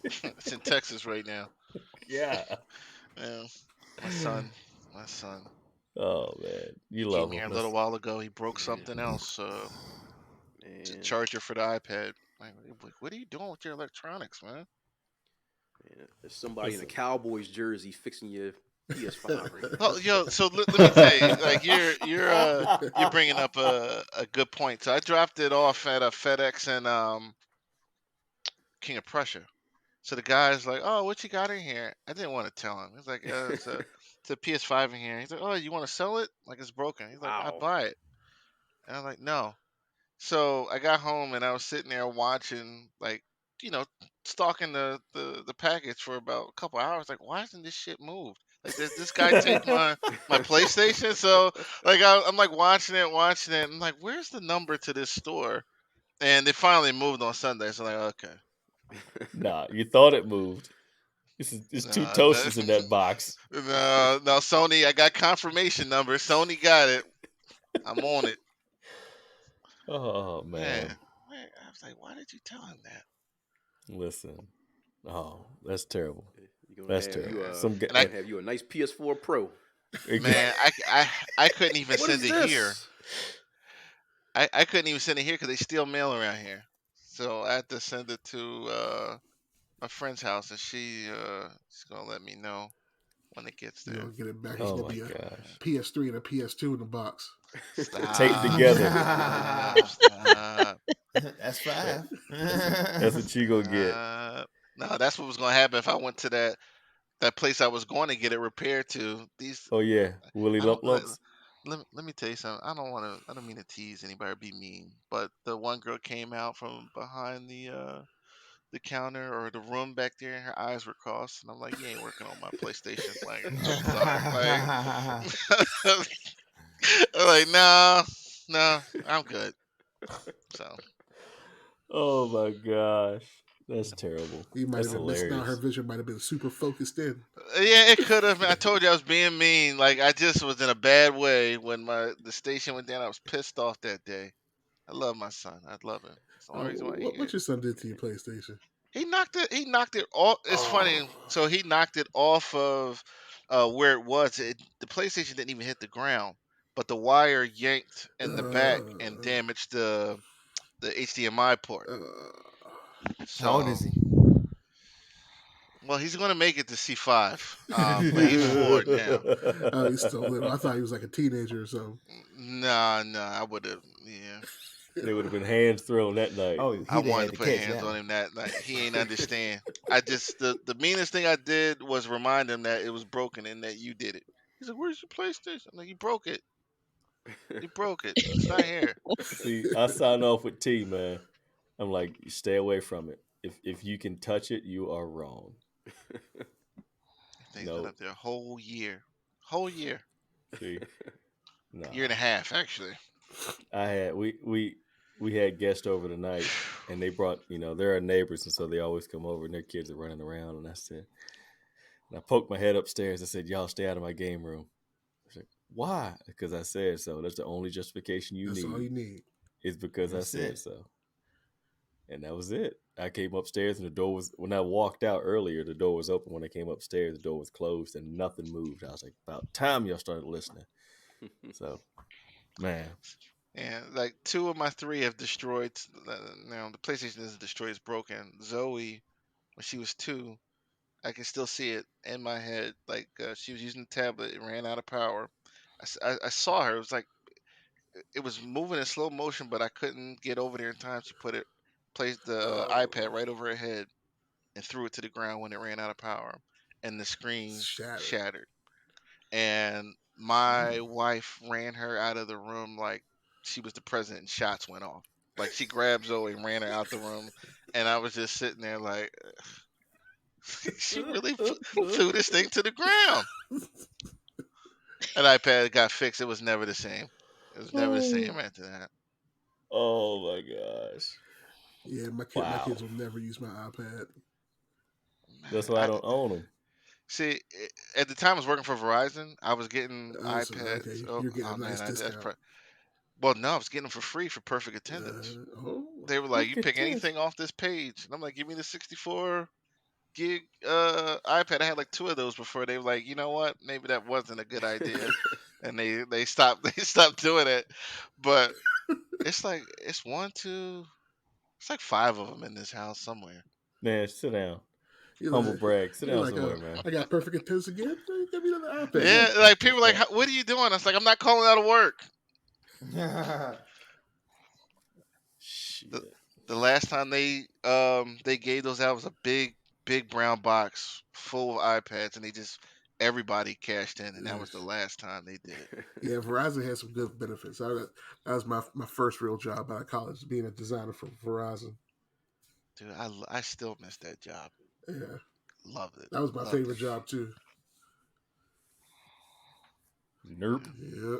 It's in Texas right now. Yeah. Yeah, my son. My son. Oh man, He you came love here him. a little That's while ago. He broke Yeah, something else. The man. charger for the iPad. Like, what are you doing with your electronics, man? Man, there's somebody in a listen. Cowboys jersey fixing your PS5 right now. Oh, yo. So let me tell you, like you're bringing up a good point. So I dropped it off at a FedEx and King of Prussia. So the guy's like, "Oh, what you got in here?" I didn't want to tell him. He's like, it's a PS5 in here." He's like, "Oh, you want to sell it? Like it's broken." He's like, "I'd Wow. buy it." And I'm like, "No." So I got home and I was sitting there watching, like, you know, stalking the package for about a couple hours. Like, why hasn't this shit moved? Like, did this guy take my PlayStation? So, like, I'm like watching it. And I'm like, where's the number to this store? And they finally moved on Sunday. So, like, okay. Nah, you thought it moved. It's two No, no, toasters in that box. no, Sony. I got confirmation number. Sony got it. I'm on it. Oh Man, man, I was like, why did you tell him that? listen. Oh, that's terrible. You're gonna That's have you terrible. a Some guy. And I, nice PS4 Pro. man, I couldn't even What send is it here. this? I couldn't even send it here because they steal mail around here. So I had to send it to my friend's house, and she's gonna let me know when it gets You're there. gonna get it back. It's Oh gonna my be a gosh. PS3 and a PS2 in the box. Taped Stop, together. stop. That's That- 5. That's what you gonna get. No, that's what was gonna happen if I went to that place I was going to get it repaired to. Oh yeah, Willie I don't Lump Lumps. let me tell you something. I don't mean to tease anybody or be mean, but the one girl came out from behind the counter or the room back there, and her eyes were crossed, and I'm like, you ain't working on my PlayStation. Like, I'm sorry. Like, I'm like, no, no, I'm good. So Oh my gosh, that's terrible. You might That's have been missing out. Her hilarious. vision might have been super focused in. yeah, it could have. I told you I was being mean. Like, I just was in a bad way when the station went down. I was pissed off that day. I love my son. I love him. That's the only reason why he What here. your son did to your PlayStation? He knocked it. He knocked it off. It's funny. Oh, So he knocked it off of where it was. The PlayStation didn't even hit the ground, but the wire yanked in the back and uh, damaged the HDMI port. uh, How old So, is he? well, he's going to make it to C5, but he's 4 now. oh, he's still little. I thought he was like a teenager or something. Nah, I would have. Yeah, They would have been hands thrown that night. Oh, I he didn't wanted have to to put catch hands that on one. him that night. He ain't understand. I just the meanest thing I did was remind him that it was broken and that you did it. He's like, "Where's your PlayStation?" I'm like, "You broke it. You broke it. It's not here." See, I signed off with T, man. I'm like, stay away from it. If you can touch it, you are wrong. Thing's been No, up there a whole year, see, year and nah. a half actually. I had we had guests over tonight, and they brought they're our neighbors, and so they always come over, and their kids are running around. And I poked my head upstairs. I said, "Y'all stay out of my game room." I said, "Why?" Because I said so. That's the only justification you That's all need you need. is because I That's said it. so. And that was it. I came upstairs and the door was when I walked out earlier, the door was open. When I came upstairs, the door was closed and nothing moved. I was like, about time y'all started listening. So, man. And like 2 of my 3 have destroyed. Now the PlayStation isn't destroyed; it's broken. Zoe, when she was 2, I can still see it in my head. Like she was using the tablet, it ran out of power. I saw her. It was like it was moving in slow motion, but I couldn't get over there in time. She placed the Oh, iPad right over her head and threw it to the ground when it ran out of power, and the screen shattered. shattered. And my wife ran her out of the room like she was the president and shots went off. Like she grabbed Zoe and ran her out the room, and I was just sitting there like, she really threw this thing to the ground. That iPad got fixed. It was never the same. It was never the same after that. Oh my gosh. Yeah, my Wow. kids will never use my iPad. That's why I don't own them. See, at the time I was working for Verizon. I was getting So, iPads. okay, Oh, you're getting a man, nice discount. well, no, I was getting them for free for perfect attendance. They were like, Look "You at pick this. anything off this page," and I'm like, "Give me the 64 gig iPad." I had like 2 of those before. They were like, "You know what? Maybe that wasn't a good idea," and they stopped they stopped doing it. But it's like it's 1, 2, it's like 5 of them in this house somewhere. Man, sit down. You're Humble like, brag. Sit you're down like, somewhere, man. I got perfect attendance again. Give me another iPad. Yeah, like people are like, "What are you doing?" I was like, "I'm not calling out of work." Shit. The last time they gave those out was a big brown box full of iPads, and everybody cashed in, and that was the last time they did it. Yeah, Verizon has some good benefits. That was my first real job out of college, being a designer for Verizon. Dude, I still miss that job. Yeah, Loved it. that was my favorite job too. Nerp. Yeah.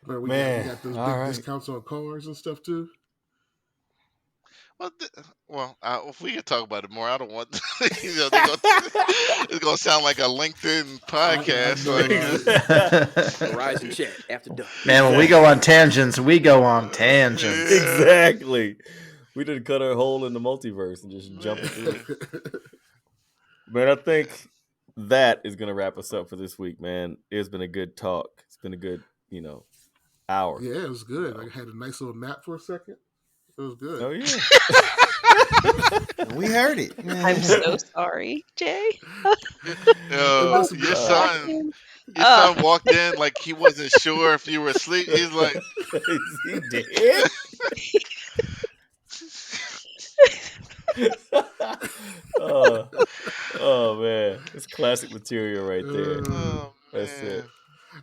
But we Man, got those all big right. discounts on cars and stuff too. Well, if we could talk about it more, I don't want. It's gonna sound like a LinkedIn podcast. Verizon chat after dark. Man, when we go on tangents, we go on tangents. Exactly. We didn't cut our hole in the multiverse and just jump through it. Man, I think that is going to wrap us up for this week, man. It's been a good talk. It's been a good, hour. Yeah, it was good. I had a nice little nap for a second. It was good. Oh, yeah. We heard it. I'm so sorry, Jay. Your son walked in like he wasn't sure if you were asleep. He's like, "Is he dead?" Oh man, it's classic material right there. "Oh That's man." it.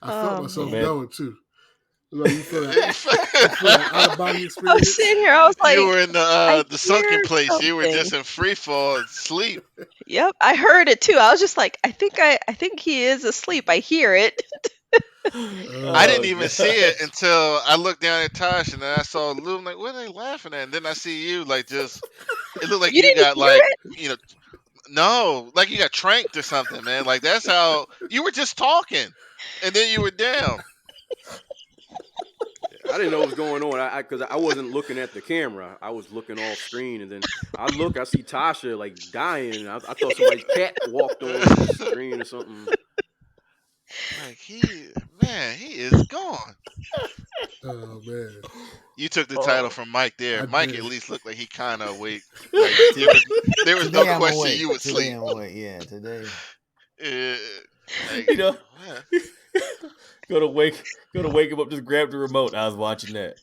I felt myself man. going too. Like you feel that out of body I experience. was sitting here. I was like, You were in the sunken hear place. You were something. just in free fall and sleep. Yep, I heard it too. I was just like, I think he is asleep. I hear it. I didn't even see it until I looked down at Tosh, and then I saw Lou. I'm like, what are they laughing at? And then I see you, like, just it looked like You you didn't got hear it? no, like you got tranked or something, man. Like that's how you were just talking, and then you were down. I didn't know what was going on. Because I wasn't looking at the camera. I was looking off screen, and then I see Tasha like dying, and I thought somebody's cat walked on the screen or something. Like he is gone. Oh man! You took the title from Mike there. I Mike did. at least looked like he kind of awake. Like, there was no Today I'm question awake. you would Today sleep. I'm awake. Yeah, today. Like, What? what? Go to wake him up. Just grab the remote. I was watching that.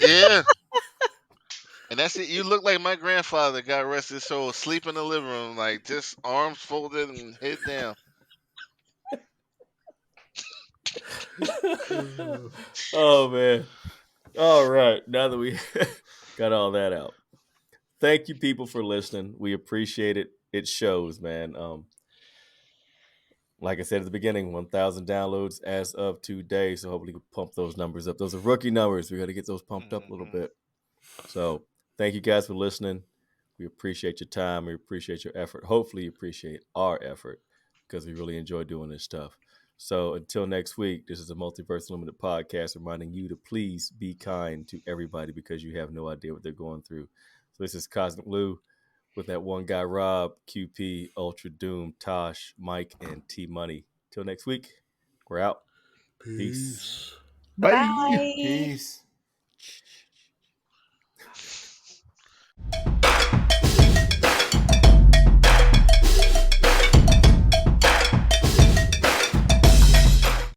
Yeah. And that's it. You look like my grandfather, God rest his soul, sleep in the living room, like just arms folded and head down. Oh man. All right. Now that we got all that out. Thank you people for listening. We appreciate it. It shows, man. Like I said at the beginning, 1,000 downloads as of today. So hopefully we can pump those numbers up. Those are rookie numbers. We got to get those pumped up a little bit. So thank you guys for listening. We appreciate your time. We appreciate your effort. Hopefully you appreciate our effort because we really enjoy doing this stuff. So until next week, this is a Multiverse Limited podcast reminding you to please be kind to everybody because you have no idea what they're going through. So this is Cosmic Lou with that one guy, Rob, QP, Ultra Doom, Tosh, Mike, and T Money. Till next week, we're out. Peace. Peace. Bye. Bye. Peace.